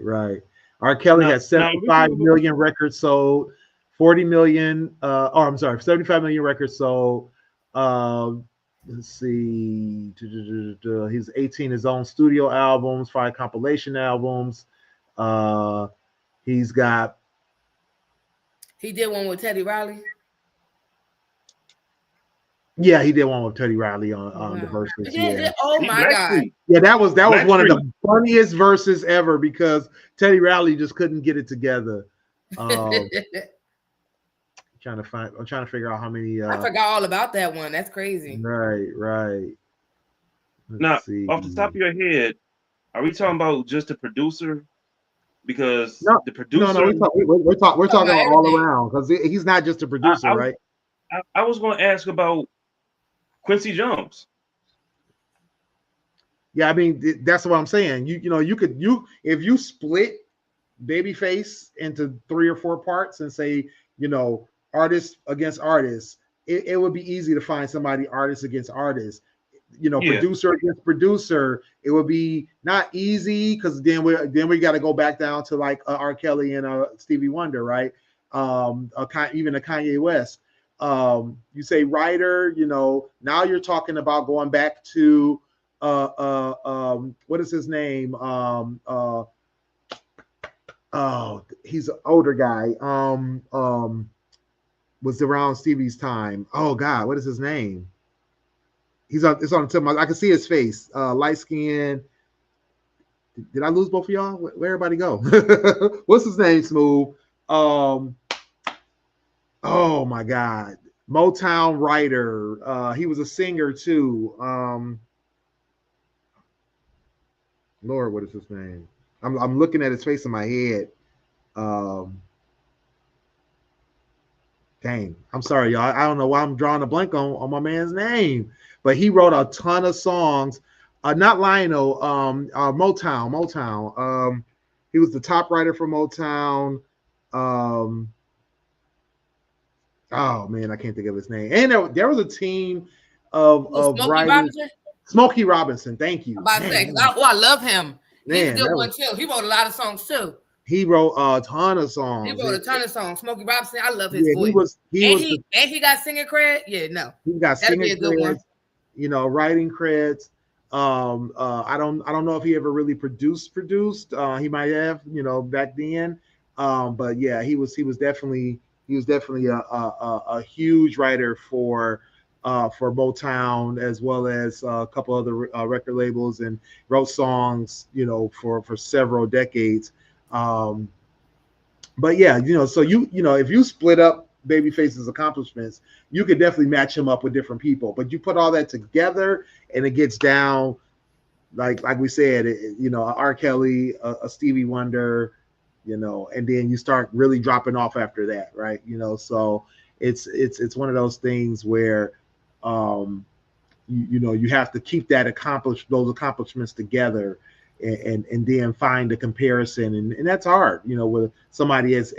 S2: R. Kelly has 75 million records sold, 40 million. 75 million records sold. Let's see. He's 18 his own studio albums, 5 compilation albums. He's got.
S3: He did one with Teddy Riley.
S2: Yeah, he did one with Teddy Riley
S3: Oh,
S2: on the
S3: wow.
S2: verses.
S3: Yeah,
S2: Yeah.
S3: oh my God.
S1: Blackstreet.
S2: Yeah, that was one of
S1: Blackstreet.
S2: the funniest verses ever because Teddy Riley just couldn't get it together. I'm trying to figure out how many
S3: I forgot all about that one. That's crazy.
S2: right.
S1: Now,
S2: Let's see.
S1: off the top of your head, are we talking about just the producer? Because
S2: No,
S1: the
S2: no,
S1: producer,
S2: we're
S3: Talking
S2: talking
S3: about
S2: all
S3: everything.
S2: around because he's not just a
S1: I,
S2: producer,
S1: I,
S2: right?
S1: I was going to ask about Quincy Jones.
S2: Yeah, I mean that's what I'm saying. You if you split Babyface into 3 or 4 parts and say artists against artists, it would be easy to find somebody artist against artist.
S1: Yeah,
S2: Producer against producer, it would be not easy because then we got to go back down to like R. Kelly and Stevie Wonder, right? Even a Kanye West. You say writer, now you're talking about going back to what is his name? Oh, he's an older guy. Was around Stevie's time. Oh God, what is his name? It's on the tip of my, I can see his face. Light skin. Did I lose both of y'all? Where everybody go? What's his name? Smooth. Um. Oh my God. Motown writer. He was a singer too. Lord, what is his name? I'm looking at his face in my head. Um. Dang, I'm sorry, y'all. I don't know why I'm drawing a blank on my man's name, but he wrote a ton of songs. Not Lionel, Motown. He was the top writer for Motown. Um, oh man, I can't think of his name. And there was a team of
S3: Smokey
S2: writers.
S3: Robinson?
S2: Smokey Robinson, thank you.
S3: I'm about to say, 'cause I love him. He's a
S2: Man,
S3: good one too. He wrote a lot of songs too.
S2: he wrote a ton of
S3: He
S2: songs.
S3: wrote a ton of songs. Smokey Robinson, I love his
S2: Yeah,
S3: voice.
S2: he
S3: And
S2: was
S3: he got singing credit. Yeah, no,
S2: he got
S3: that'd be
S2: singing
S3: a good one.
S2: creds, writing creds. I don't know if he ever really produced. He might have, back then. But yeah, he was definitely a huge writer for Motown as well as a couple other record labels and wrote songs, for several decades. Um, but yeah, so if you split up Babyface's accomplishments, you could definitely match him up with different people. But you put all that together, and it gets down like we said, a R. Kelly, a Stevie Wonder, and then you start really dropping off after that, right? So it's one of those things where you have to keep those accomplishments together and then find a comparison, and that's hard, with somebody as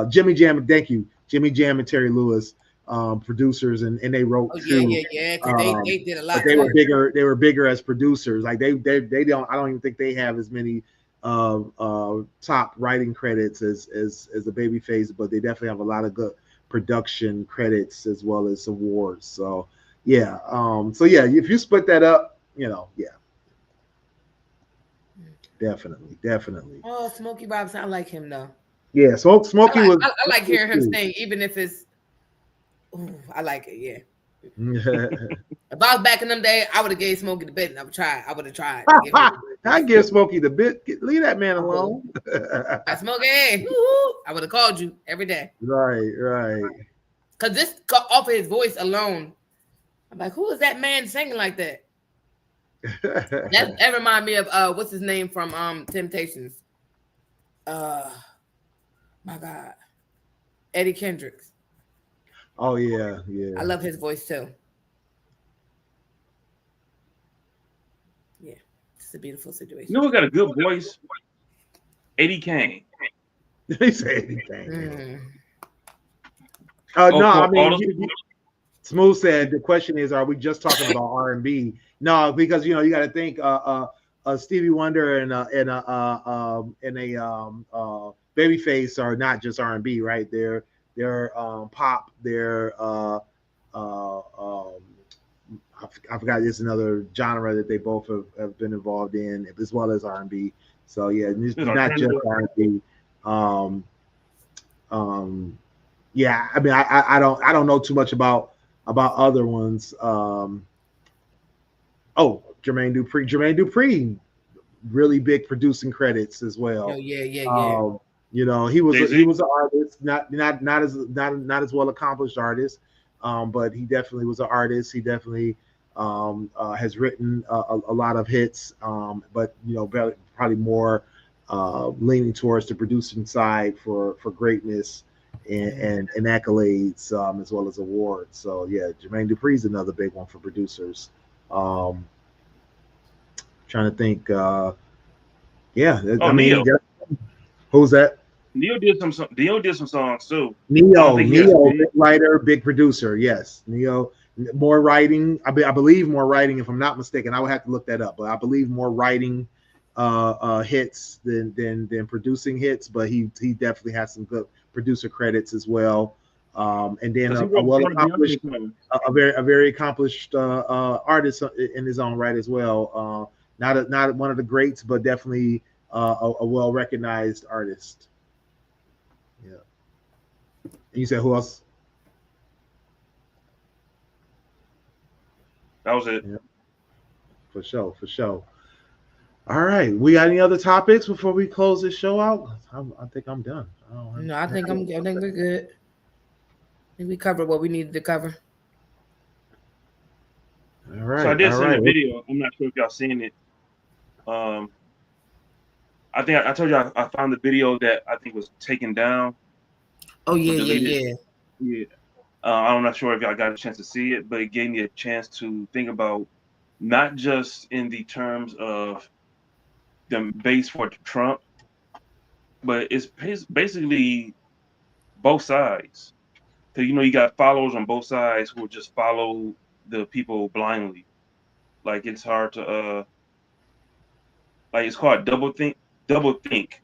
S2: Jimmy Jam. Thank you, Jimmy Jam and Terry Lewis, producers, and they wrote
S3: Oh
S2: too.
S3: yeah. Because they did a lot.
S2: But they were
S3: Too.
S2: bigger. They were bigger as producers. Like they don't. I don't even think they have as many top writing credits as the Babyface, but they definitely have a lot of good production credits as well as awards. So yeah. If you split that up, yeah, definitely.
S3: Oh, Smokey Robinson, I like him though.
S2: Yeah, Smokey was.
S3: I like hearing him sing, even if it's. Ooh, I like it. Yeah. If I was back in them days, I would have gave Smokey the bit and I would have tried.
S2: I give Smokey the bit. Leave that man alone.
S3: Smokey, I would have called you every day.
S2: Right.
S3: Because this off of his voice alone, I'm like, who is that man singing like that? that remind me of what's his name from Temptations? My God, Eddie Kendricks.
S2: Oh yeah.
S3: I love his voice too. Yeah, it's a beautiful situation.
S1: You know who got a good voice? Eddie Kane.
S2: They say Eddie Kane.
S3: Mm.
S2: No, I mean, Smooth said the question is, are we just talking about R&B? No, because you got to think Stevie Wonder and a Babyface are not just R&B, right? They're pop. They're I forgot. There's another genre that they both have been involved in, as well as R&B. So yeah, it's not just R&B. Yeah, I mean, I don't know too much about about other ones. Oh, Jermaine Dupri, really big producing credits as
S3: Oh
S2: well.
S3: yeah.
S2: He was
S1: Jay
S2: he
S1: Z.
S2: was an artist, not as well accomplished artist, but he definitely was an artist. He definitely has written a lot of hits, but probably more leaning towards the producing side for greatness and accolades, as well as awards. So yeah, Jermaine Dupri is another big one for producers. Um, Trying to think. Yeah,
S1: Oh,
S2: I mean,
S1: Neo.
S2: who's that?
S1: Neo did some songs too. I don't
S2: Neo,
S1: think he has
S2: Neo,
S1: big.
S2: big writer, big producer. Yes, Neo, more writing. I believe more writing, if I'm not mistaken. I would have to look that up, but I believe more writing hits than producing hits. But he definitely has some good producer credits as well. And then
S1: Because he
S2: a
S1: wrote
S2: well
S1: one of
S2: accomplished,
S1: Beyonce's songs.
S2: a very accomplished artist in his own right as well. Not one of the greats, but definitely a well recognized artist. Yeah. And you said who else?
S1: That was it.
S2: Yeah, for sure, for sure. All right, we got any other topics before we close this show out? I think I'm done. I don't
S3: No, I think
S2: have
S3: I think we're good. I think we covered what we needed to cover.
S2: all
S1: So I
S2: right,
S1: did
S2: all
S1: send a
S2: right.
S1: video. I'm not sure if y'all seen it. Um, I think I told you I found the video that I think was taken down
S3: Oh
S1: or
S3: yeah,
S1: deleted.
S3: yeah.
S1: Yeah. I'm not sure if y'all got a chance to see it, but it gave me a chance to think about not just in the terms of the base for Trump, but it's basically both sides. Because you got followers on both sides who just follow the people blindly. Like it's hard to like it's called double think. Double think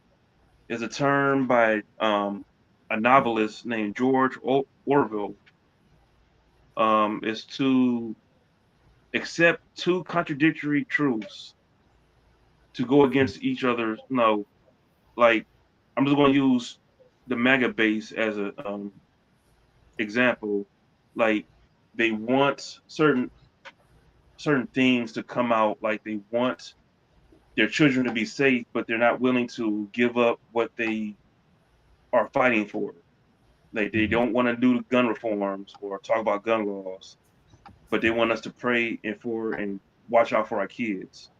S1: is a term by a novelist named George Orwell. Is to accept two contradictory truths to go against each other. No, like I'm just going to use the MAGA base as a example. Like they want certain things to come out. Like they want their children to be safe, but they're not willing to give up what they are fighting for. Like they
S2: Mhm.
S1: don't want to do gun reforms or talk about gun laws, but they want us to pray and watch out for our kids.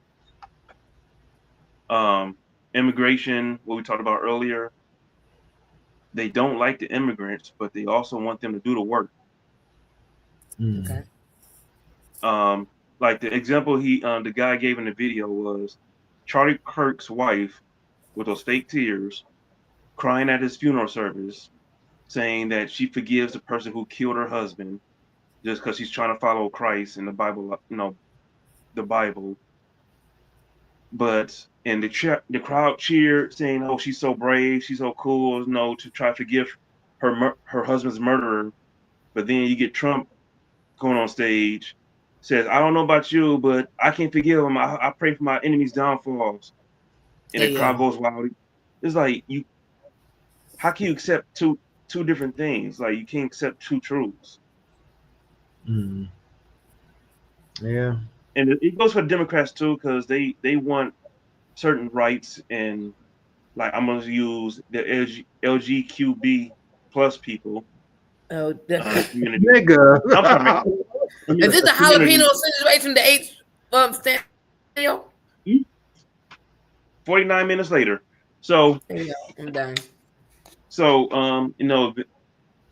S1: Um, Immigration, what we talked about earlier, they don't like the immigrants, but they also want them to do the work.
S2: Mm.
S3: Okay.
S1: Like the example the guy gave in the video was Charlie Kirk's wife with those fake tears, crying at his funeral service, saying that she forgives the person who killed her husband just because she's trying to follow Christ in the Bible, the Bible. But and the crowd cheered, saying, "Oh, she's so brave, she's so cool, to try to forgive her husband's murderer." But then you get Trump going on stage, says, "I don't know about you, but I can't forgive him. I pray for my enemies' downfalls." And
S3: Yeah,
S1: the
S3: yeah.
S1: crowd goes wild. It's like how can you accept two different things? Like you can't accept two truths.
S2: Mm. Yeah.
S1: And it goes for Democrats too, because they want certain rights and like I'm gonna use the LGQB plus people
S3: Oh,
S1: community.
S2: Nigga.
S1: I'm sorry,
S3: is this the
S1: community.
S3: jalapeno situation? The H stereo?
S1: 49 minutes later. So
S3: There you go. I'm done.
S1: so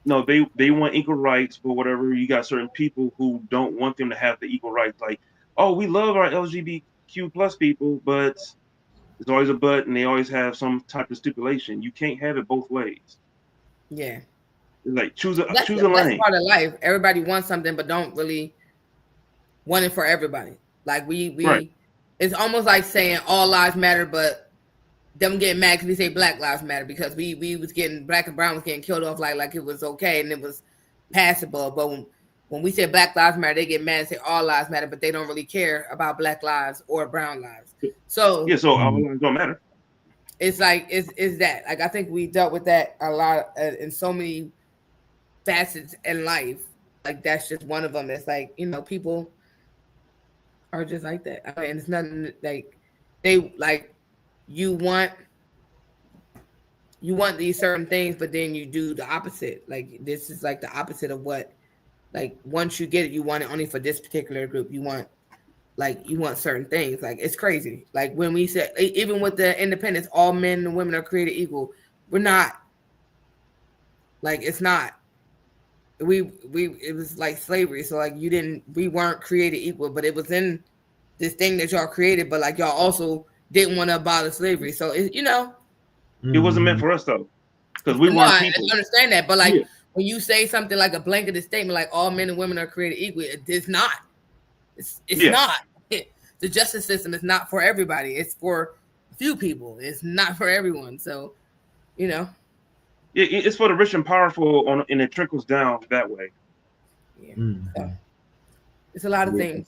S1: no, they want equal rights, but whatever. You got certain people who don't want them to have the equal rights. Like, oh, we love our LGBTQ plus people, but there's always a but, and they always have some type of stipulation. You can't have it both ways.
S3: Yeah.
S1: It's like
S3: That's
S1: choose a
S3: that's
S1: lane.
S3: part of life. Everybody wants something, but don't really want it for everybody. Like
S1: Right.
S3: we it's almost like saying all lives matter, but them getting mad because we say Black Lives Matter because we was getting black and brown was getting killed off like it was okay and it was passable. But when we say Black Lives Matter, they get mad and say all lives matter, but they don't really care about Black lives or brown lives.
S1: Yeah.
S3: So
S1: So all
S2: Mm.
S1: lives don't matter.
S3: it's like is that like I think we dealt with that a lot in so many facets in life. like that's just one of them. It's like, you know, people are just like that. I mean, it's nothing like they like you want these certain things, but then you do the opposite. Like this is like the opposite of what, like once you get it, you want it only for this particular group. You want certain things. Like it's crazy. Like when we said, even with the independence, all men and women are created equal. We're not. Like it's not. We it was like slavery. So like we weren't created equal, but it was in this thing that y'all created. But like y'all also didn't want to abolish slavery. So you know,
S1: It wasn't meant
S2: Mhm.
S1: for us though, because we
S3: no,
S1: weren't
S3: I
S1: people.
S3: understand that. But like
S1: Yeah,
S3: when you say something like a blanketed statement, like all men and women are created equal, it's not. It's
S1: yeah.
S3: not. The justice system is not for everybody. It's for a few people. It's not for everyone. So, you know,
S1: It's for the rich and powerful, and it trickles down that way.
S3: yeah. So
S2: Mhm.
S3: it's a lot of
S2: Yeah.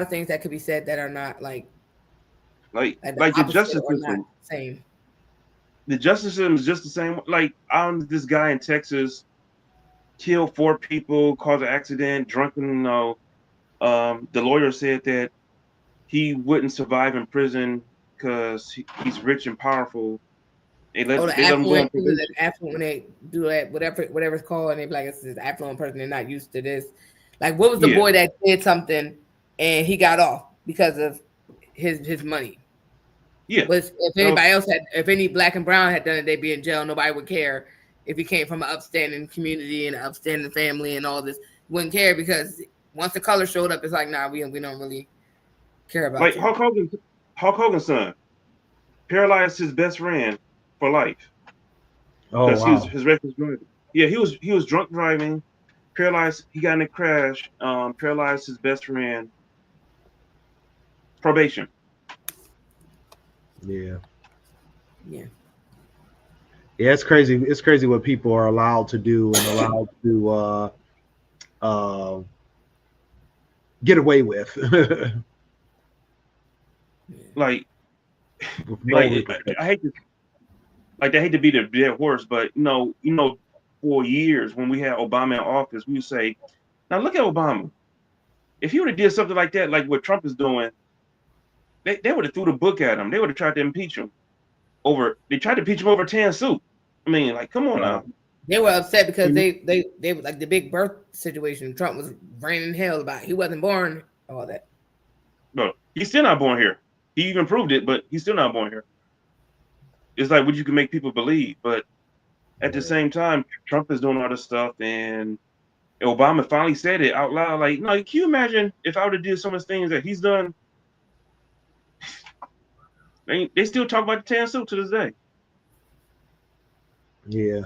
S3: things that could be said that are not like the
S1: Like the
S3: opposite
S1: justice
S3: or not
S1: system.
S3: the same.
S1: The justice system is just the same. Like this guy in Texas killed 4 people, caused an accident, drunken. The lawyer said that he wouldn't survive in prison because he's rich and powerful.
S3: Oh, the
S1: They let him go on
S3: affluent people that
S1: probation.
S3: affluent when they do that, whatever it's called, and they be like, it's this affluent person, they're not used to this. Like, what was the
S1: Yeah,
S3: boy that did something and he got off because of his money?
S1: yeah.
S3: Was if
S1: That was
S3: anybody else had, if any black and brown had done it, they'd be in jail. Nobody would care if he came from an upstanding community and an upstanding family and all this. Wouldn't care because once the color showed up, it's like, nah, we don't really care about
S1: like
S3: you.
S1: Hulk Hogan's son paralyzed his best friend for life
S2: Oh
S1: because he was
S2: wow.
S1: his reckless driving. Yeah, he was drunk driving, paralyzed. He got in a crash, paralyzed his best friend. Probation.
S2: Yeah.
S3: Yeah.
S2: Yeah, it's crazy. It's crazy what people are allowed to do and allowed to uh, get away with.
S3: Yeah.
S1: Like
S2: With no
S1: I
S2: repercussions.
S1: hate to I hate to be the dead horse, but for years when we had Obama in office, we would say, now look at Obama. If he would have did something like that, like what Trump is doing, they would have threw the book at him. They would have tried to impeach him over. They tried to impeach him over tan suit. I mean, like, come on
S2: Right.
S1: now.
S3: They were upset because
S1: You
S3: they were like the big birth situation. Trump was raining hell about. He wasn't born. All that.
S1: No, he's still not born here. He even proved it, but he's still not born here. It's like what you can make people believe, but at the
S2: Yeah.
S1: same time, Trump is doing all this stuff, and Obama finally said it out loud. Like, no, can you imagine if I would have did some of the things that he's done? They still talk about the tan suit to this day.
S2: Yeah.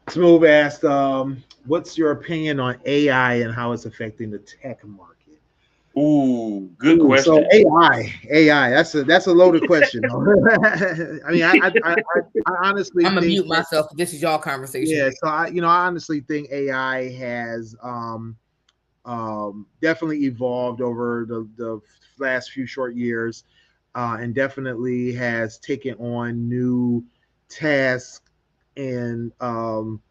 S2: Smooth asked, what's your opinion on AI and how it's affecting the tech market?
S1: Ooh, good
S2: Ooh, so
S1: question.
S2: AI, that's a loaded question. I mean, I honestly
S3: I'm gonna
S2: think
S3: mute
S2: that,
S3: myself. This is y'all conversation.
S2: yeah. So I honestly think AI has definitely evolved over the last few short years, and definitely has taken on new tasks and um,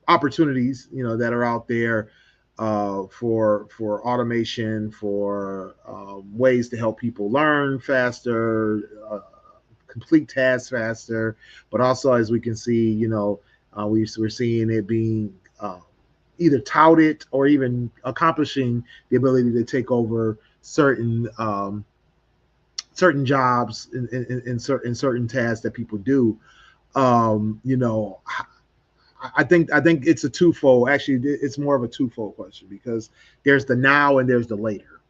S2: opportunities, that are out there for automation, for ways to help people learn faster, complete tasks faster, but also as we can see, we're seeing it being either touted or even accomplishing the ability to take over certain jobs in certain tasks that people do. Um, you know, I think it's a twofold. Actually, it's more of a twofold question because there's the now and there's the later.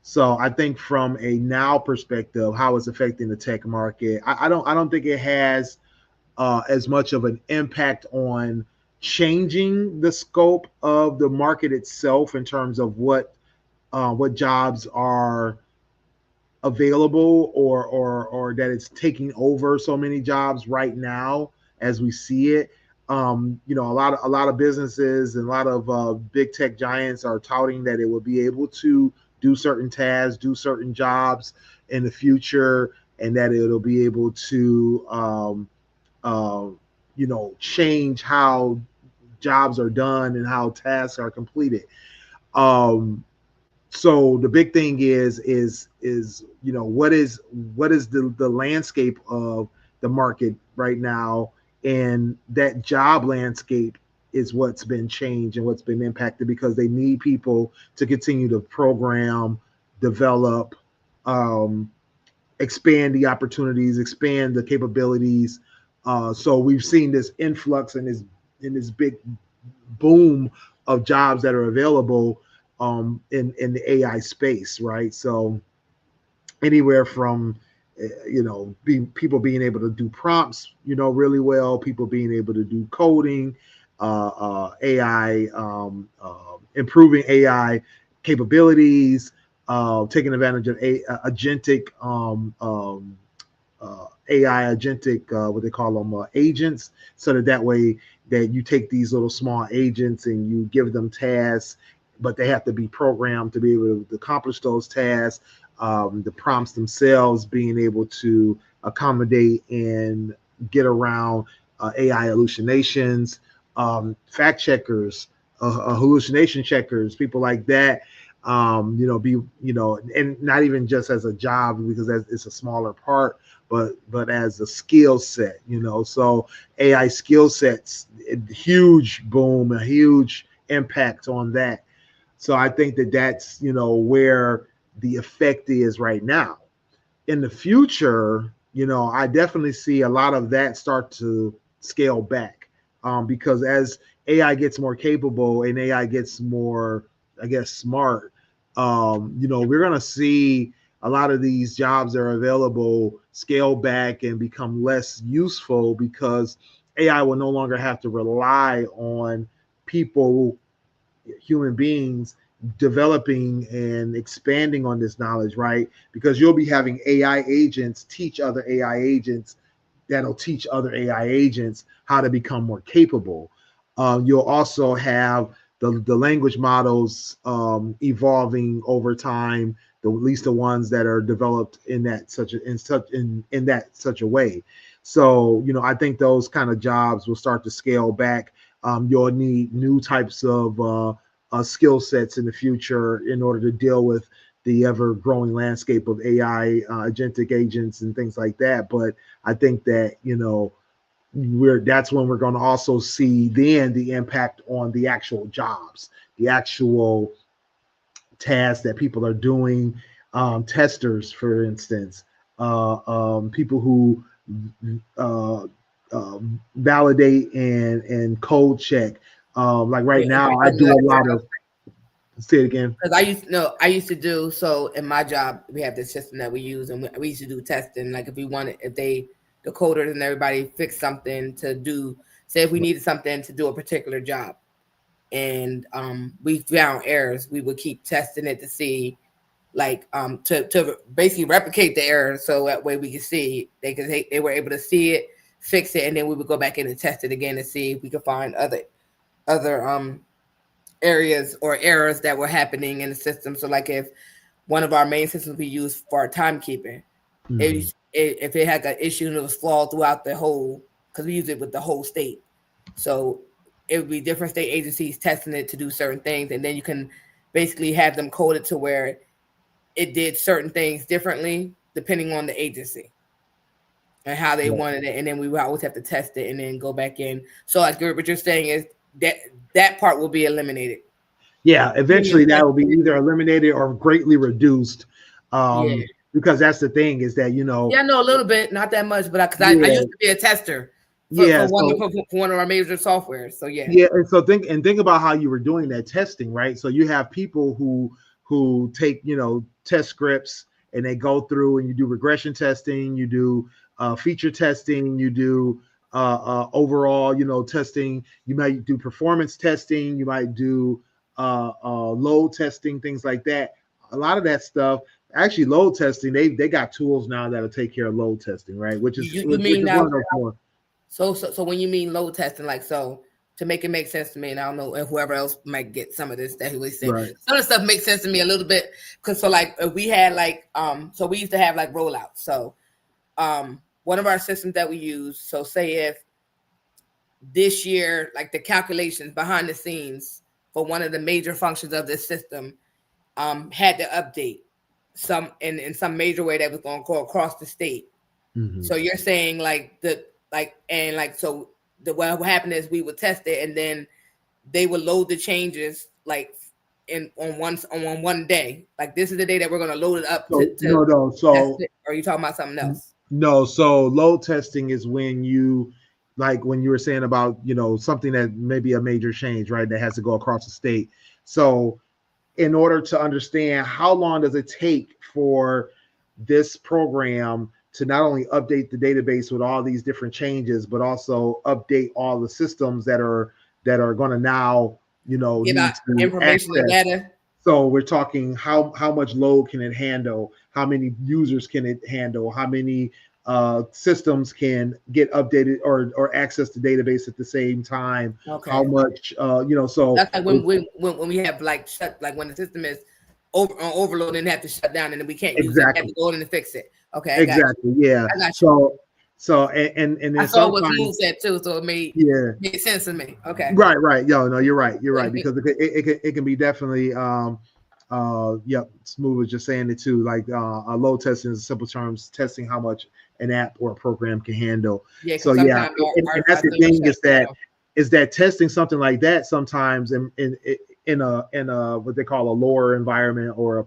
S2: So I think from a now perspective, how it's affecting the tech market, I don't think it has as much of an impact on changing the scope of the market itself in terms of what jobs are available, or that it's taking over so many jobs right now as we see it. A lot of businesses and a lot of big tech giants are touting that it will be able to do certain tasks, do certain jobs in the future, and that it'll be able to change how jobs are done and how tasks are completed. Um, so the big thing is what is the landscape of the market right now, and that job landscape is what's been changed and what's been impacted because they need people to continue to program, develop, um, expand the opportunities, expand the capabilities. So we've seen this influx and this big boom of jobs that are available in the AI space, right? So anywhere from people being able to do prompts, really well, people being able to do coding, AI, improving AI capabilities, taking advantage of agentic AI agentic, what they call them, agents, so that way that you take these little small agents and you give them tasks, but they have to be programmed to be able to accomplish those tasks. The prompts themselves being able to accommodate and get around AI hallucinations, fact checkers, hallucination checkers, people like that. And not even just as a job because it's a smaller part, but as a skill set, So AI skill sets, huge boom, a huge impact on that. So I think that's where the effect is right now. In the future, I definitely see a lot of that start to scale back, because as AI gets more capable and AI gets more, I guess, smart, we're going to see a lot of these jobs that are available scale back and become less useful because AI will no longer have to rely on people, human beings, developing and expanding on this knowledge, right? Because you'll be having AI agents teach other AI agents that'll teach other AI agents how to become more capable. You'll also have the language models evolving over time, at least the ones that are developed in that such a way. So I think those kind of jobs will start to scale back. You'll need new types of skill sets in the future in order to deal with the ever growing landscape of AI agentic agents and things like that. But I think that that's when we're going to also see then the impact on the actual jobs, the actual tasks that people are doing. Testers, for instance, people who uh, validate and code check. Like right now, I do a lot of. Say it again.
S3: Because I used to do so in my job. We have this system that we use, and we used to do testing. Like if the coders and everybody fix something to do, say if we needed something to do a particular job, and we found errors, we would keep testing it to see, like to basically replicate the error, so that way we could see they were able to see it, fix it, and then we would go back in and test it again to see if we could find other areas or errors that were happening in the system. So like if one of our main systems we use for our timekeeping, if it had an issue and it was flawed throughout the whole, because we use it with the whole state, so it would be different state agencies testing it to do certain things, and then you can basically have them code it to where it did certain things differently depending on the agency and how they wanted it, and then we would always have to test it and then go back in. So like what you're saying is that part will be eliminated.
S2: Yeah, eventually that will be either eliminated or greatly reduced. Because that's the thing is that
S3: Yeah, I know a little bit, not that much, but I used to be a tester for one of our major softwares. So
S2: yeah, and so think about how you were doing that testing, right? So you have people who take test scripts and they go through and you do regression testing, you do feature testing, you do overall testing, you might do performance testing, you might do load testing, things like that. A lot of that stuff, actually, load testing, they got tools now that'll take care of load testing, right? Which is
S3: you mean now?
S2: One of those more.
S3: So when you mean load testing, like, so to make it make sense to me, and I don't know if whoever else might get some of this that he was saying, right. Some of the stuff makes sense to me a little bit, because so like if we had like so we used to have like rollouts. So one of our systems that we use, so say if this year, like the calculations behind the scenes for one of the major functions of this system had to update some in some major way that was going to go across the state.
S2: Mm-hmm.
S3: So you're saying so what happened is we would test it and then they would load the changes like on one day. Like this is the day that we're going to load it up to
S2: no. So
S3: or are you talking about something else?
S2: No, so load testing is when you when you were saying about, something that may be a major change, right? That has to go across the state. So in order to understand how long does it take for this program to not only update the database with all these different changes, but also update all the systems that are going to now, need to
S3: information and data.
S2: So we're talking how much load can it handle? How many users can it handle? How many systems can get updated or access the database at the same time?
S3: Okay.
S2: How much so
S3: that's like when we have when the system is overload and have to shut down and then we can't use it, have to go in and fix it. Okay,
S2: exactly. Yeah.
S3: I got you.
S2: So and then
S3: I saw what Moon said too, so it made sense to me. Okay.
S2: Right. No, you're right because it can be definitely Smooth was just saying it too. Like a load testing is simple terms testing how much an app or a program can handle.
S3: Yeah.
S2: So and that's the thing is that testing something like that sometimes in a what they call a lower environment or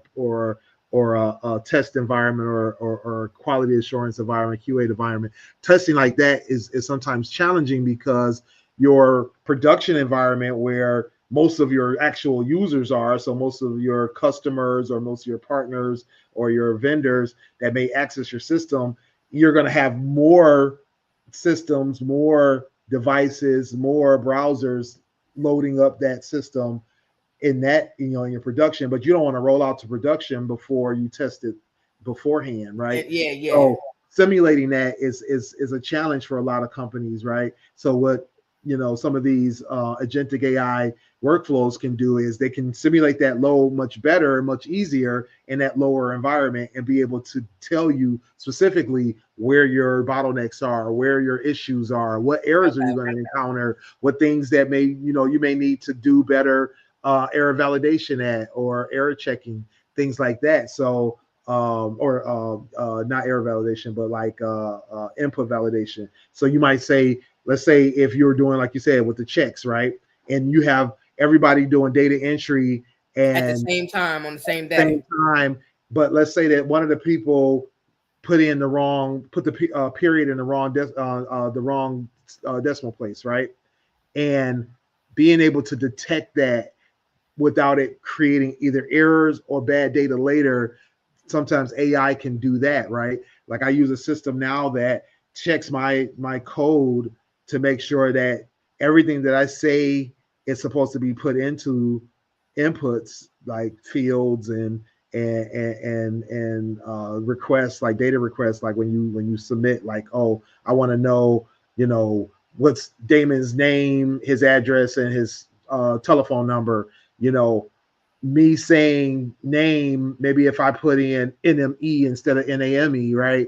S2: a test environment or quality assurance environment, QA environment, testing like that is sometimes challenging because your production environment where most of your actual users are, so most of your customers or most of your partners or your vendors that may access your system, you're going to have more systems, more devices, more browsers loading up that system in that, in your production, but you don't want to roll out to production before you test it beforehand, right?
S3: Yeah.
S2: So simulating that is a challenge for a lot of companies, right? So what some of these agentic AI workflows can do is they can simulate that load much better, much easier in that lower environment and be able to tell you specifically where your bottlenecks are, where your issues are, what errors are you going to encounter, what things that you may need to do better error validation at or error checking, things like that. So not error validation, but like input validation. So you might say, let's say if you're doing, like you said, with the checks, right? And you have everybody doing data entry and
S3: at the same time on the same day.
S2: But let's say that one of the people put the period in the wrong decimal place, right? And being able to detect that without it creating either errors or bad data later, sometimes AI can do that, right? Like I use a system now that checks my code to make sure that everything that I say is supposed to be put into inputs like fields and requests, like data requests, like when you submit, like, oh, I want to know, what's Damon's name, his address, and his telephone number. Me saying name, maybe if I put in NME instead of NAME, right?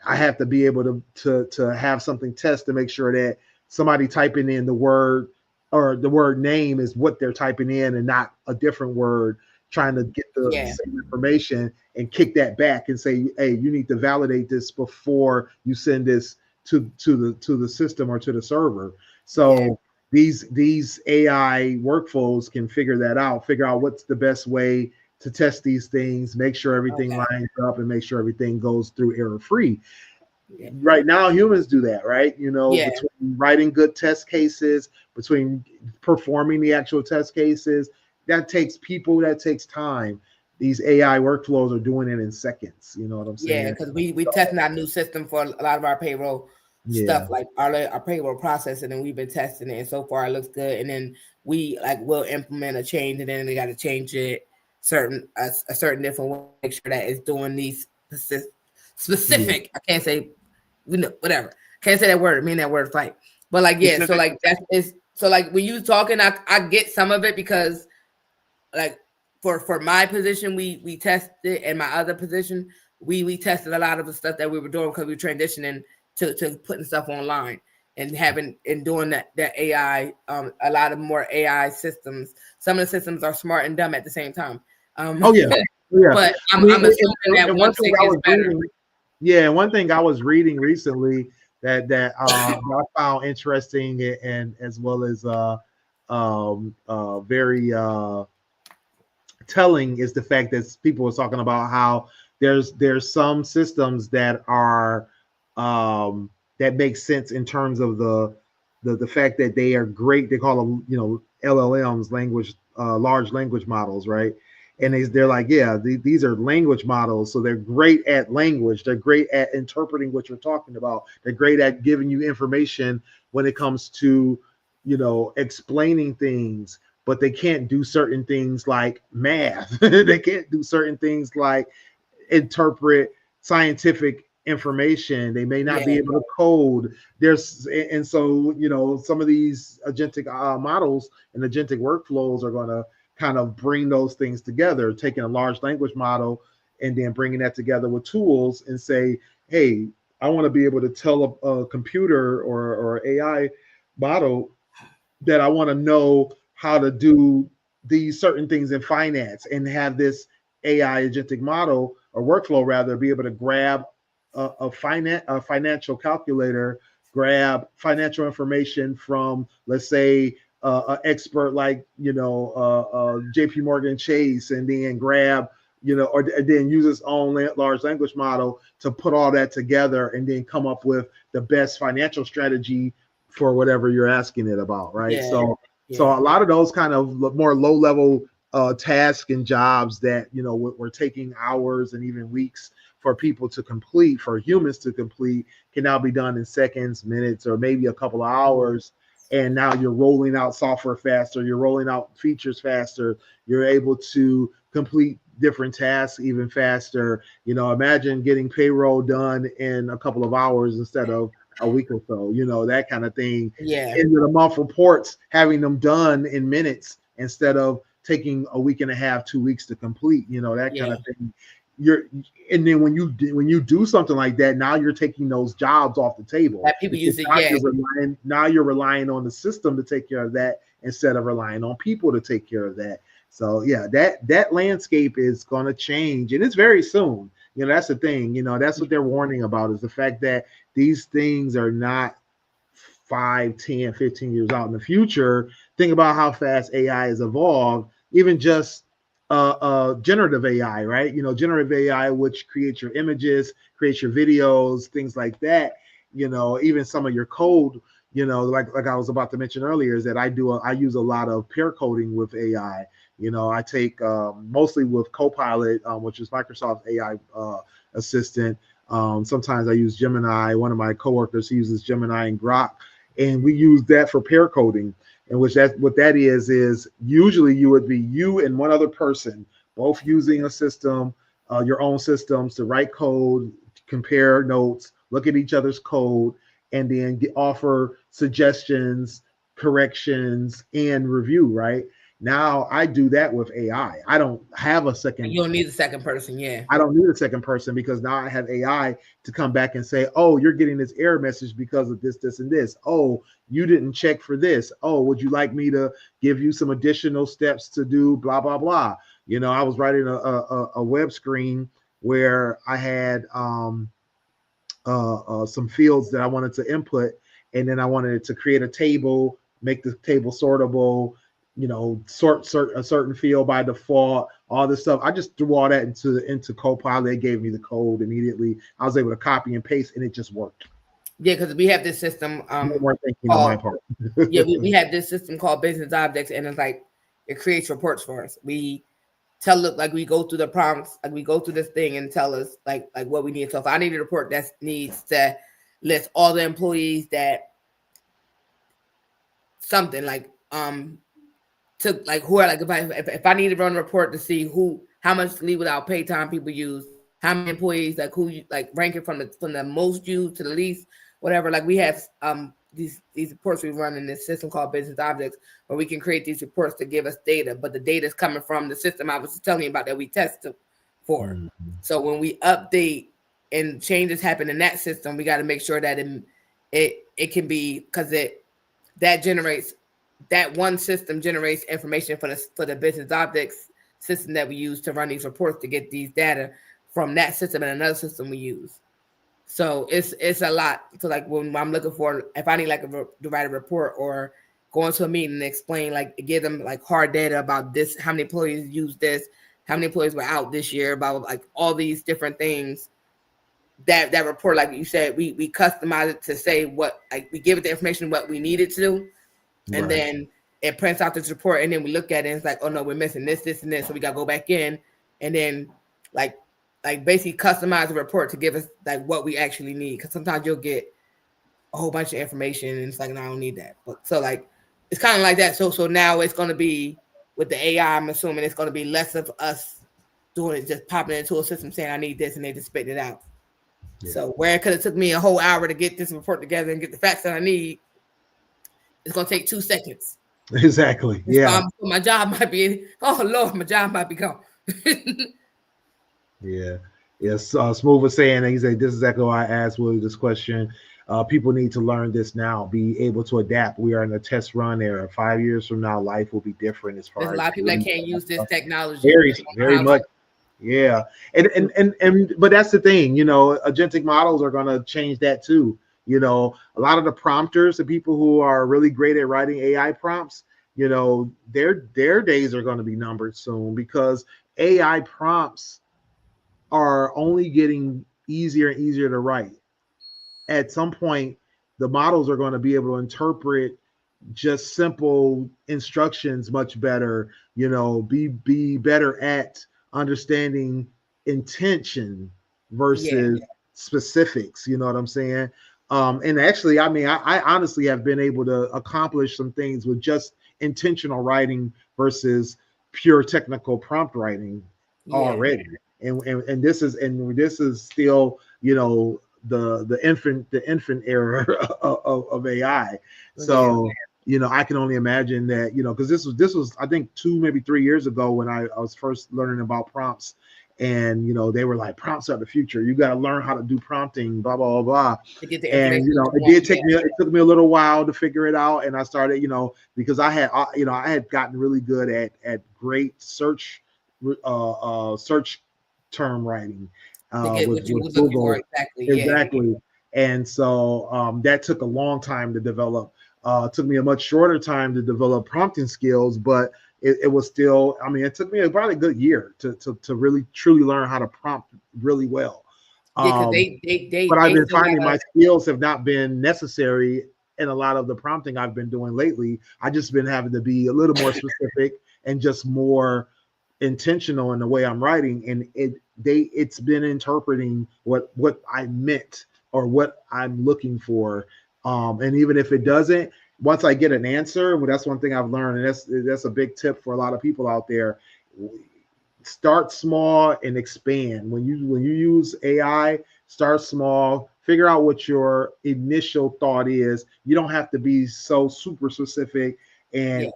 S2: I have to be able to have something test to make sure that somebody typing in the word or the word name is what they're typing in and not a different word, trying to get the same information and kick that back and say, hey, you need to validate this before you send this to the system or to the server. So these AI workflows can figure out what's the best way to test these things, make sure everything lines up and make sure everything goes through error free. Right now, humans do that, right? Between writing good test cases, between performing the actual test cases, that takes people, that takes time. These AI workflows are doing it in seconds. You know what I'm saying?
S3: Yeah, because we testing our new system for a lot of our payroll stuff, like our payroll processing, and we've been testing it, and so far it looks good. And then we'll implement a change, and then they got to change it a certain different way, make sure that it's doing these specific. I can't say whatever. Can't say that word. I mean that word fight. But so that is so like when you talking, I get some of it because like for my position we tested, and my other position we tested a lot of the stuff that we were doing because we were transitioning to putting stuff online. and doing that AI, a lot of more AI systems. Some of the systems are smart and dumb at the same time.
S2: Oh yeah, yeah.
S3: But I'm assuming that once it gets better.
S2: Yeah, one thing I was reading recently that I found interesting, and as well as very telling, is the fact that people are talking about how there's some systems that are that make sense in terms of the fact that they are great. They call them, LLMs, large language models, right? And they're like, yeah, these are language models, so they're great at language. They're great at interpreting what you're talking about. They're great at giving you information when it comes to, explaining things, but they can't do certain things like math. They can't do certain things like interpret scientific information. They may not be able to code. And so, some of these agentic models and agentic workflows are going to kind of bring those things together, taking a large language model and then bringing that together with tools and say, hey, I want to be able to tell a computer or AI model that I want to know how to do these certain things in finance, and have this AI agentic model or workflow rather be able to grab a financial calculator, grab financial information from, let's say, an expert like JP Morgan Chase, and then grab or then use its own large language model to put all that together and then come up with the best financial strategy for whatever you're asking it about, right? So a lot of those kind of more low level tasks and jobs that we're taking hours and even weeks for people to complete, for humans to complete, can now be done in seconds, minutes, or maybe a couple of hours. And now you're rolling out software faster, you're rolling out features faster, you're able to complete different tasks even faster. Imagine getting payroll done in a couple of hours instead of a week or so, that kind of thing. End of the month reports, having them done in minutes instead of taking a week and a half, 2 weeks to complete, that kind of thing. And then when you do something like that, now you're taking those jobs off the table.
S3: That people use it.
S2: Now you're relying on the system to take care of that instead of relying on people to take care of that. So that landscape is going to change, and it's very soon. That's the thing. That's what they're warning about, is the fact that these things are not 5, 10, 15 years out in the future. Think about how fast AI has evolved, even just generative AI, right? Generative AI, which creates your images, creates your videos, things like that. Even some of your code, like I was about to mention earlier, is that I use a lot of pair coding with AI. I take mostly with Copilot, which is Microsoft's AI assistant. Sometimes I use Gemini. One of my coworkers, he uses Gemini and Grok, and we use that for pair coding. And what that is usually you would be you and one other person, both using a system, your own systems, to write code, compare notes, look at each other's code, and then offer suggestions, corrections, and review, right? Now I do that with AI. I don't have a second.
S3: You don't need a second person, yeah.
S2: I don't need a second person, because now I have AI to come back and say, oh, you're getting this error message because of this, this, and this. Oh, you didn't check for this. Oh, would you like me to give you some additional steps to do blah, blah, blah? I was writing a web screen where I had some fields that I wanted to input, and then I wanted it to create a table, make the table sortable, sort a certain field by default, all this stuff. I just threw all that into Copilot. It gave me the code immediately. I was able to copy and paste, and it just worked.
S3: Yeah, because we have this system.
S2: More thinking on my part.
S3: we have this system called Business Objects, and it's like it creates reports for us. We tell it, like, we go through the prompts, like we go through this thing and tell us like what we need. So if I need a report that needs to list all the employees that something like took, like who are, like, if I need to run a report to see how much leave without pay time people use, how many employees, like who, like ranking from the most used to the least, whatever. Like we have these reports we run in this system called Business Objects, where we can create these reports to give us data, but the data is coming from the system I was telling you about that we tested for. So when we update and changes happen in that system, we got to make sure that it can be because that one system generates information for the business objects system that we use to run these reports to get these data from that system and another system we use. So it's a lot. So like when I'm looking for, if I need like to write a report or go into a meeting and explain, like give them like hard data about this, how many employees use this, how many employees were out this year, about like all these different things. That report, like you said, we customize it to say what, like we give it the information what we need it to do, and then it prints out this report, and then we look at it and it's like, oh no, we're missing this, this, and this, so we gotta go back in and then like basically customize the report to give us like what we actually need. Because sometimes you'll get a whole bunch of information and it's like, no, I don't need that. But so like it's kind of like that. So now it's gonna be with the AI, I'm assuming it's gonna be less of us doing it, just popping it into a system saying I need this and they just spit it out. Yeah. So where it could have took me a whole hour to get this report together and get the facts that I need, it's gonna take 2 seconds.
S2: Exactly. Yeah.
S3: So my job might be, oh Lord, my job might be gone.
S2: Yeah. Yes. Smooth was saying, and he said, this is exactly why I asked Willie this question. People need to learn this now, be able to adapt. We are in a test run era. 5 years from now, life will be different as far
S3: There's
S2: as
S3: a lot of people that can't use this technology.
S2: Very much. Yeah. And but that's the thing, agentic models are going to change that too. A lot of the prompters, the people who are really great at writing AI prompts, their days are going to be numbered soon, because AI prompts are only getting easier and easier to write. At some point, the models are going to be able to interpret just simple instructions much better, be better at understanding intention versus specifics. You know what I'm saying? And actually, I mean, I honestly have been able to accomplish some things with just intentional writing versus pure technical prompt writing already. And this is still, the infant era of AI. So I can only imagine that, because this was I think 2 maybe 3 years ago when I was first learning about prompts, and they were like, prompts are the future. You got to learn how to do prompting, blah blah blah. And it took me a little while to figure it out, and I started, because I had gotten really good at great search term writing. With Google. Exactly. And so that took a long time to develop. It took me a much shorter time to develop prompting skills, but it was still, I mean, it took me probably a good year to really truly learn how to prompt really well. But I've been finding my skills have not been necessary in a lot of the prompting I've been doing lately. I just been having to be a little more specific and just more intentional in the way I'm writing, and it's been interpreting what I meant or what I'm looking for. And even if it doesn't, once I get an answer, well, that's one thing I've learned, and that's a big tip for a lot of people out there. Start small and expand. When you use AI, start small, figure out what your initial thought is. You don't have to be so super specific, and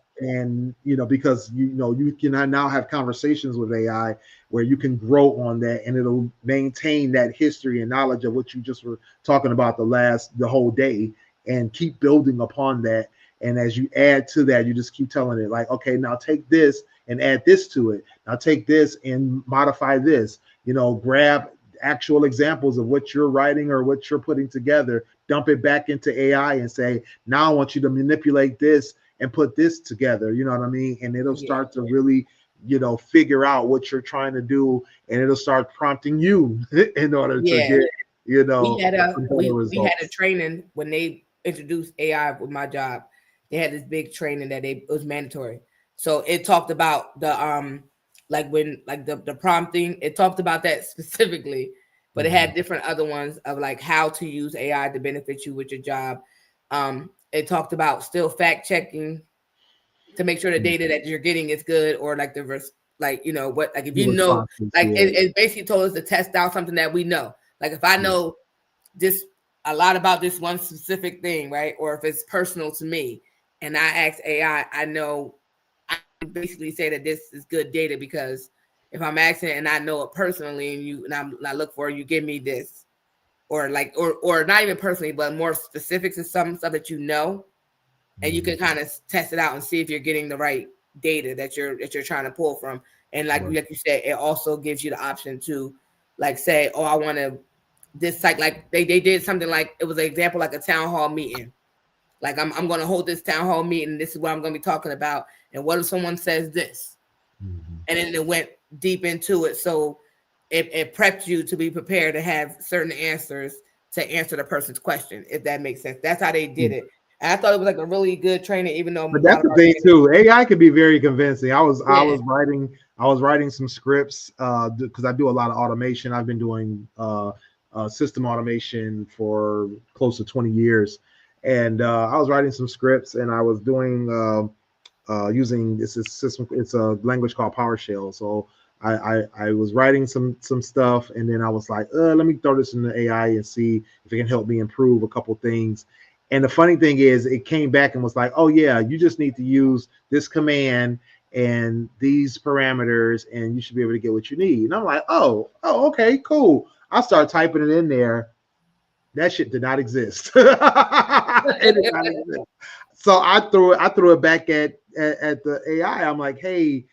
S2: because you can now have conversations with AI where you can grow on that, and it'll maintain that history and knowledge of what you just were talking about the whole day, and keep building upon that. And as you add to that, you just keep telling it, like, okay, now take this and add this to it. Now take this and modify this. Grab actual examples of what you're writing or what you're putting together, dump it back into AI and say, now I want you to manipulate this and put this together. You know what I mean? And it'll start to really, figure out what you're trying to do, and it'll start prompting you in order to get,
S3: we had a training when they introduced AI with my job. They had this big training that it was mandatory. So it talked about the the prompting. It talked about that specifically, but it had different other ones of like how to use AI to benefit you with your job. It talked about still fact checking to make sure the data that you're getting is good, or like the if it basically told us to test out something that we know. Like if I know a lot about this one specific thing, right? Or if it's personal to me, and I ask AI, I know I basically say that this is good data, because if I'm asking it and I know it personally, and I look for it, you give me this, or like, or not even personally, but more specifics to some stuff that you know, and you can kind of test it out and see if you're getting the right data that you're trying to pull from. And like you said, it also gives you the option to like say, oh, I want to this like they did something like it was an example like a town hall meeting. Like I'm going to hold this town hall meeting. This is what I'm going to be talking about. And what if someone says this? And then it went deep into it. So it prepped you to be prepared to have certain answers to answer the person's question, if that makes sense. That's how they did it. And I thought it was like a really good training, even though.
S2: But that's the thing too. AI can be very convincing. I was writing some scripts because I do a lot of automation. I've been doing system automation for close to 20 years, and I was writing some scripts, and I was doing using this system. It's a language called PowerShell. So I was writing some stuff, and then I was like, let me throw this in the AI and see if it can help me improve a couple things. And the funny thing is, it came back and was like, oh yeah, you just need to use this command and these parameters, and you should be able to get what you need. And I'm like, oh, okay, cool. I start typing it in there. That shit did not exist. It did not exist. So I threw it back at the AI. I'm like, hey,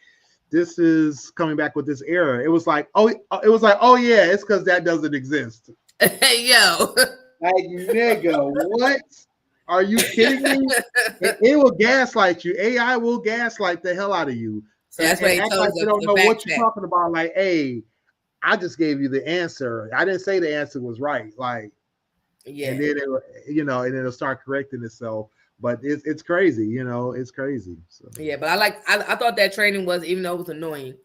S2: this is coming back with this error. It was like, oh yeah, it's because that doesn't exist.
S3: Yo.
S2: Like, nigga, what? Are you kidding me? It will gaslight you. AI will gaslight the hell out of you.
S3: So that's why act
S2: like they don't know what you're talking about. Like, hey, I just gave you the answer. I didn't say the answer was right. Like, yeah. And then and then it'll start correcting itself. But it's crazy, it's crazy. So.
S3: Yeah, but I thought that training was, even though it was annoying,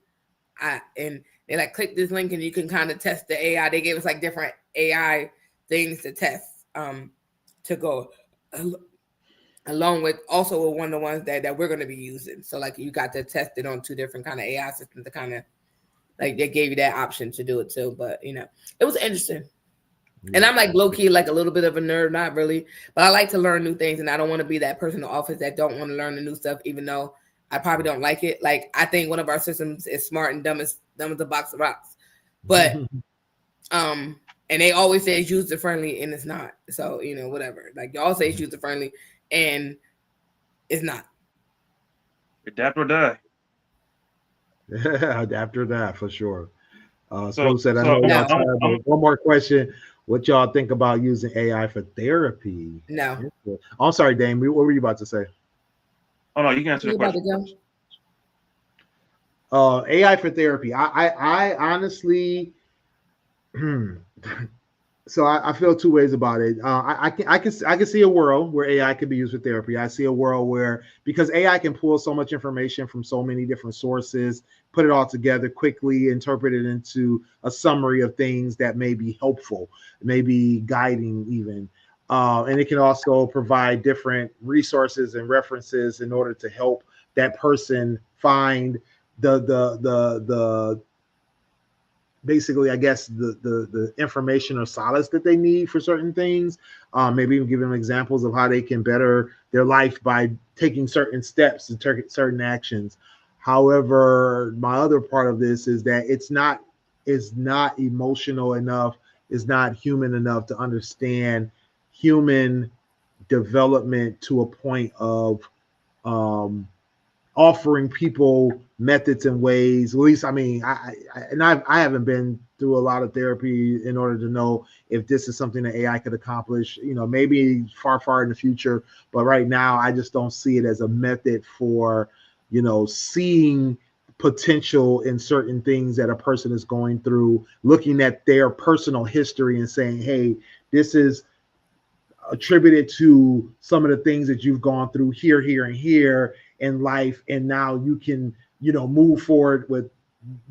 S3: and they like click this link and you can kind of test the AI. They gave us like different AI things to test to go along with also one of the ones that we're going to be using. So like you got to test it on two different kind of AI systems to kind of like they gave you that option to do it too. But it was interesting. And I'm like low key, like a little bit of a nerd, not really, but I like to learn new things, and I don't want to be that person in the office that don't want to learn the new stuff, even though I probably don't like it. Like I think one of our systems is smart and dumb as a box of rocks, but and they always say it's user friendly, and it's not. So whatever. Like y'all say it's user friendly, and it's not.
S1: Adapt or die.
S2: Adapt or die for sure. So said, one more question. What y'all think about using AI for therapy?
S3: No.
S2: Oh, I'm sorry, Dame. What were you about to say?
S1: Oh no, you can answer the question.
S2: AI for therapy. I honestly, so I feel two ways about it. I can see a world where AI could be used for therapy. I see a world where, because AI can pull so much information from so many different sources, put it all together quickly, interpret it into a summary of things that may be helpful, maybe guiding even. And it can also provide different resources and references in order to help that person find the basically, I guess, the information or solace that they need for certain things. Maybe even give them examples of how they can better their life by taking certain steps and certain actions. However, my other part of this is that it's not emotional enough, it's not human enough to understand human development to a point of offering people methods and ways. At least, I mean, I haven't been through a lot of therapy in order to know if this is something that AI could accomplish, maybe far in the future. But right now, I just don't see it as a method for, seeing potential in certain things that a person is going through, looking at their personal history and saying, hey, this is attributed to some of the things that you've gone through here, and here in life, and now you can move forward with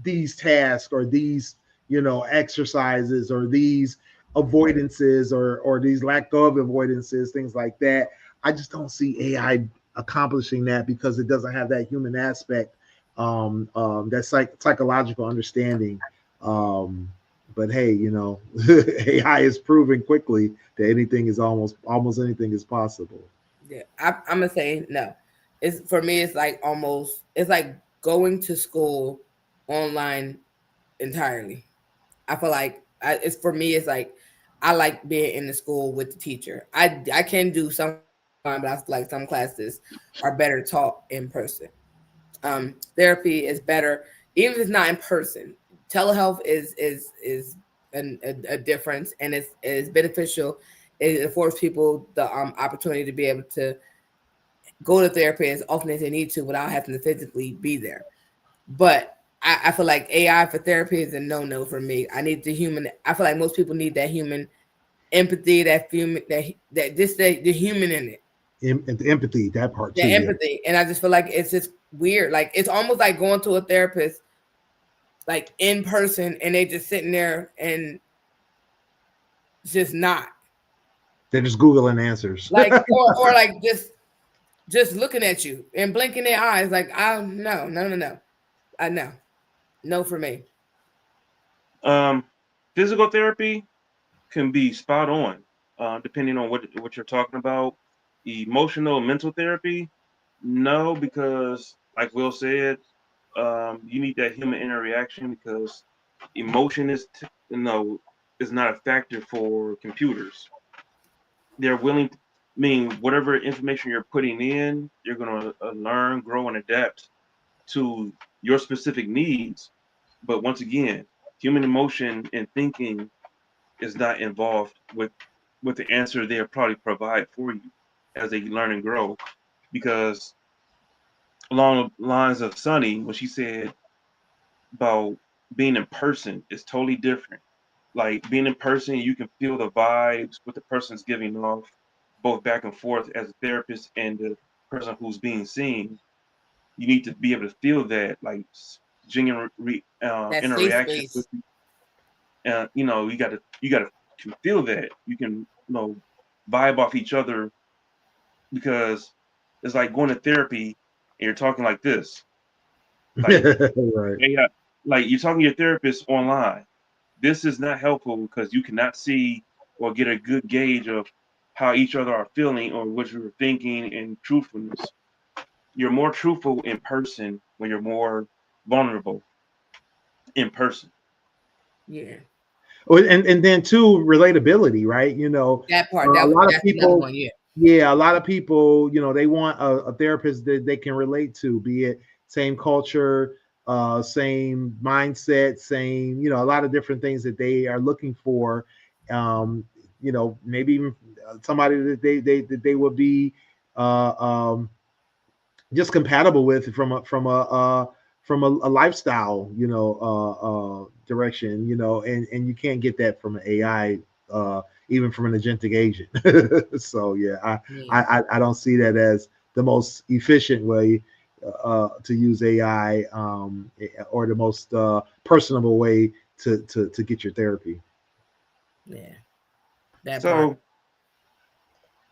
S2: these tasks or these exercises or these avoidances or these lack of avoidances, things like that. I just don't see AI accomplishing that because it doesn't have that human aspect, that's like psychological understanding. But hey, AI is proving quickly that anything is almost anything is possible.
S3: Yeah, I'm gonna say no. It's for me. It's like going to school online entirely. I feel like it's for me. It's like I like being in the school with the teacher. I can do some, but I feel like some classes are better taught in person. Therapy is better, even if it's not in person. Telehealth is a difference, and it's beneficial. It affords people the opportunity to be able to go to therapy as often as they need to without having to physically be there. But I feel like AI for therapy is a no for me. I need the human. I feel like most people need that human empathy, that human, that just the human in it,
S2: And the empathy, that part
S3: the
S2: too. Yeah.
S3: empathy. And I just feel like it's just weird. Like it's almost like going to a therapist, like in person, and they just sitting there and just not
S2: They're just Googling answers.
S3: like, or like just looking at you and blinking their eyes. Like no, I know, no for me.
S1: Physical therapy can be spot on, depending on what you're talking about. Emotional and mental therapy, no, because like Will said, you need that human interaction because emotion is not a factor for computers. They're willing to, I mean, whatever information you're putting in, you're gonna learn, grow, and adapt to your specific needs. But once again, human emotion and thinking is not involved with the answer they'll probably provide for you as they learn and grow. Because along the lines of Sunny, when she said about being in person is totally different. Like being in person, you can feel the vibes what the person's giving off, both back and forth as a therapist and the person who's being seen. You need to be able to feel that, like genuine
S3: That safe
S1: interaction with
S3: space.
S1: you got to can feel that you can vibe off each other because it's like going to therapy and you're talking like this, like
S2: Right.
S1: yeah, like you're talking to your therapist online. This is not helpful because you cannot see or get a good gauge of how each other are feeling or what you're thinking and truthfulness. You're more truthful in person when you're more vulnerable in person.
S3: Yeah,
S2: And then too, relatability, right?
S3: that part.
S2: A lot of
S3: That's another
S2: people,
S3: one. Yeah,
S2: yeah, a lot of people, they want a therapist that they can relate to, be it same culture, same mindset, same, a lot of different things that they are looking for. Maybe even somebody that they would be uh, um, just compatible with from a lifestyle direction, and you can't get that from an AI, even from an agentic agent. So yeah,
S3: yeah,
S2: I don't see that as the most efficient way to use AI, or the most personable way to get your therapy.
S3: yeah. That part.
S1: So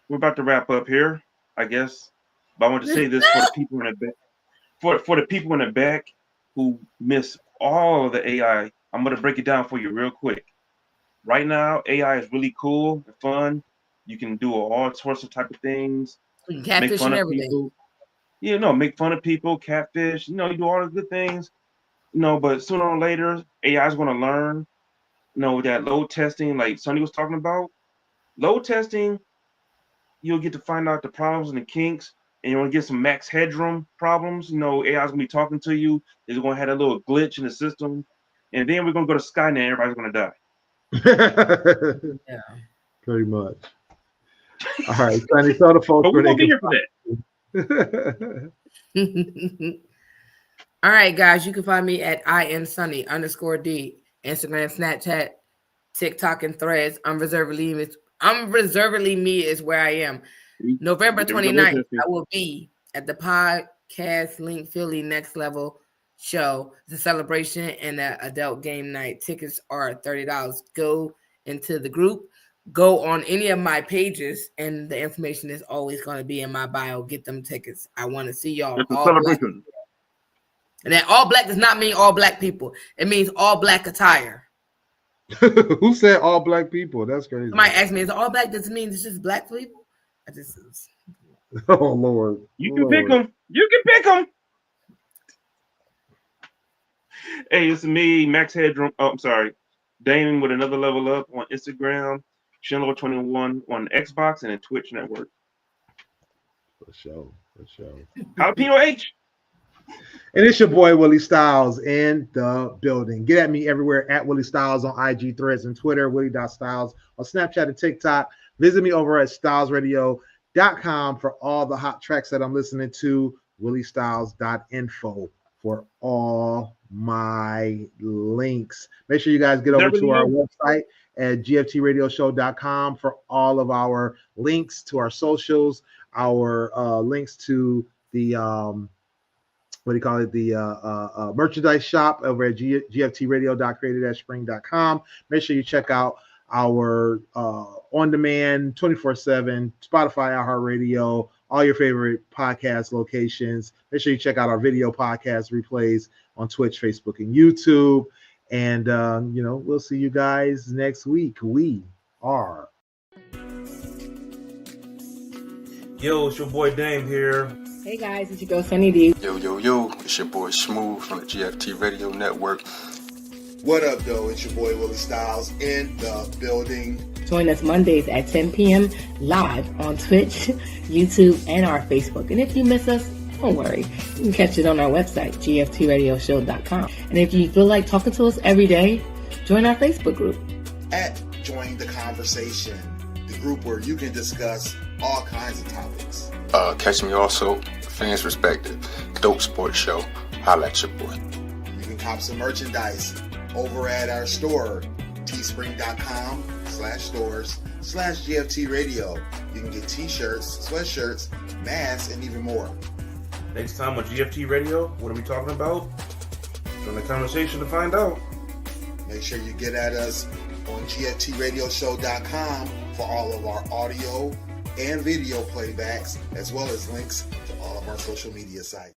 S1: we're about to wrap up here, I guess. But I want to say this for the people in the back, for the people in the back who miss all of the AI. I'm gonna break it down for you real quick. Right now, AI is really cool and fun. You can do all sorts of type of things, make
S3: Catfish
S1: fun
S3: and
S1: of
S3: everything.
S1: people. Make fun of people, catfish. You do all the good things. But sooner or later, AI is going to learn. That load testing, like Sonny was talking about, load testing, you'll get to find out the problems and the kinks, and you're going to get some max headroom problems. AI is going to be talking to you. It's going to have a little glitch in the system, and then we're going to go to Skynet. And everybody's going to die.
S3: Yeah.
S2: Pretty much. All right, Sonny, tell the folks
S1: But we
S2: where they
S1: won't be
S2: can
S1: here for that.
S2: find.
S3: All right, guys, you can find me at @IamSunny_D, Instagram, Snapchat, TikTok, and Threads. Unreservedly me is where I am. November
S1: There we go, load
S3: 29th,
S1: testing.
S3: I will be at the Podcast Link Philly Next Level show. It's a celebration and an adult game night. Tickets are $30. Go into the group. Go on any of my pages, and the information is always going to be in my bio. Get them tickets. I want to see y'all
S1: It's a
S3: all black.
S1: celebration.
S3: And that all black does not mean all black people. It means all black attire.
S2: Who said all black people? That's crazy.
S3: Somebody asked me, is it all black? Does it mean it's just black people? I just
S2: Oh Lord,
S1: You can pick
S2: Lord.
S1: them. You can pick them. Hey, it's me, Max Headroom. Oh, I'm sorry. Damon with another level up on Instagram. Shenlord 21 on Xbox and then Twitch Network.
S2: For sure.
S1: Jalapeno H.
S2: And it's your boy Willie Styles in the building. Get at me everywhere at Willie Styles on IG, Threads, and Twitter. Willie.Styles on Snapchat and TikTok. Visit me over at stylesradio.com for all the hot tracks that I'm listening to. WillieStyles.info for all my links. Make sure you guys get over to our website at gftradioshow.com for all of our links to our socials, our links to the merchandise shop over at gftradio.creative-spring.com. Make sure you check out our on-demand 24/7 Spotify, iHeartRadio, all your favorite podcast locations. Make sure you check out our video podcast replays on Twitch, Facebook, and YouTube. And we'll see you guys next week. We are.
S1: Yo, it's your boy Dame here.
S3: Hey guys, it's your girl Sunny D.
S4: Yo, it's your boy Smooth from the GFT Radio Network.
S5: What up, though? It's your boy Willie Styles in the building.
S3: Join us Mondays at 10 p.m. live on Twitch, YouTube, and our Facebook. And if you miss us, don't worry. You can catch it on our website, gftradioshow.com. And if you feel like talking to us every day, join our Facebook group.
S5: At Join the Conversation, the group where you can discuss all kinds of topics.
S4: Catch me also, Fans Respected, Dope Sports Show. Holla at your boy.
S5: You can cop some merchandise over at our store, teespring.com/stores/GFT Radio. You can get t-shirts, sweatshirts, masks, and even more.
S1: Next time on GFT Radio, what are we talking about? Join the conversation to find out.
S5: Make sure you get at us on gftradioshow.com for all of our audio and video playbacks, as well as links to all of our social media sites.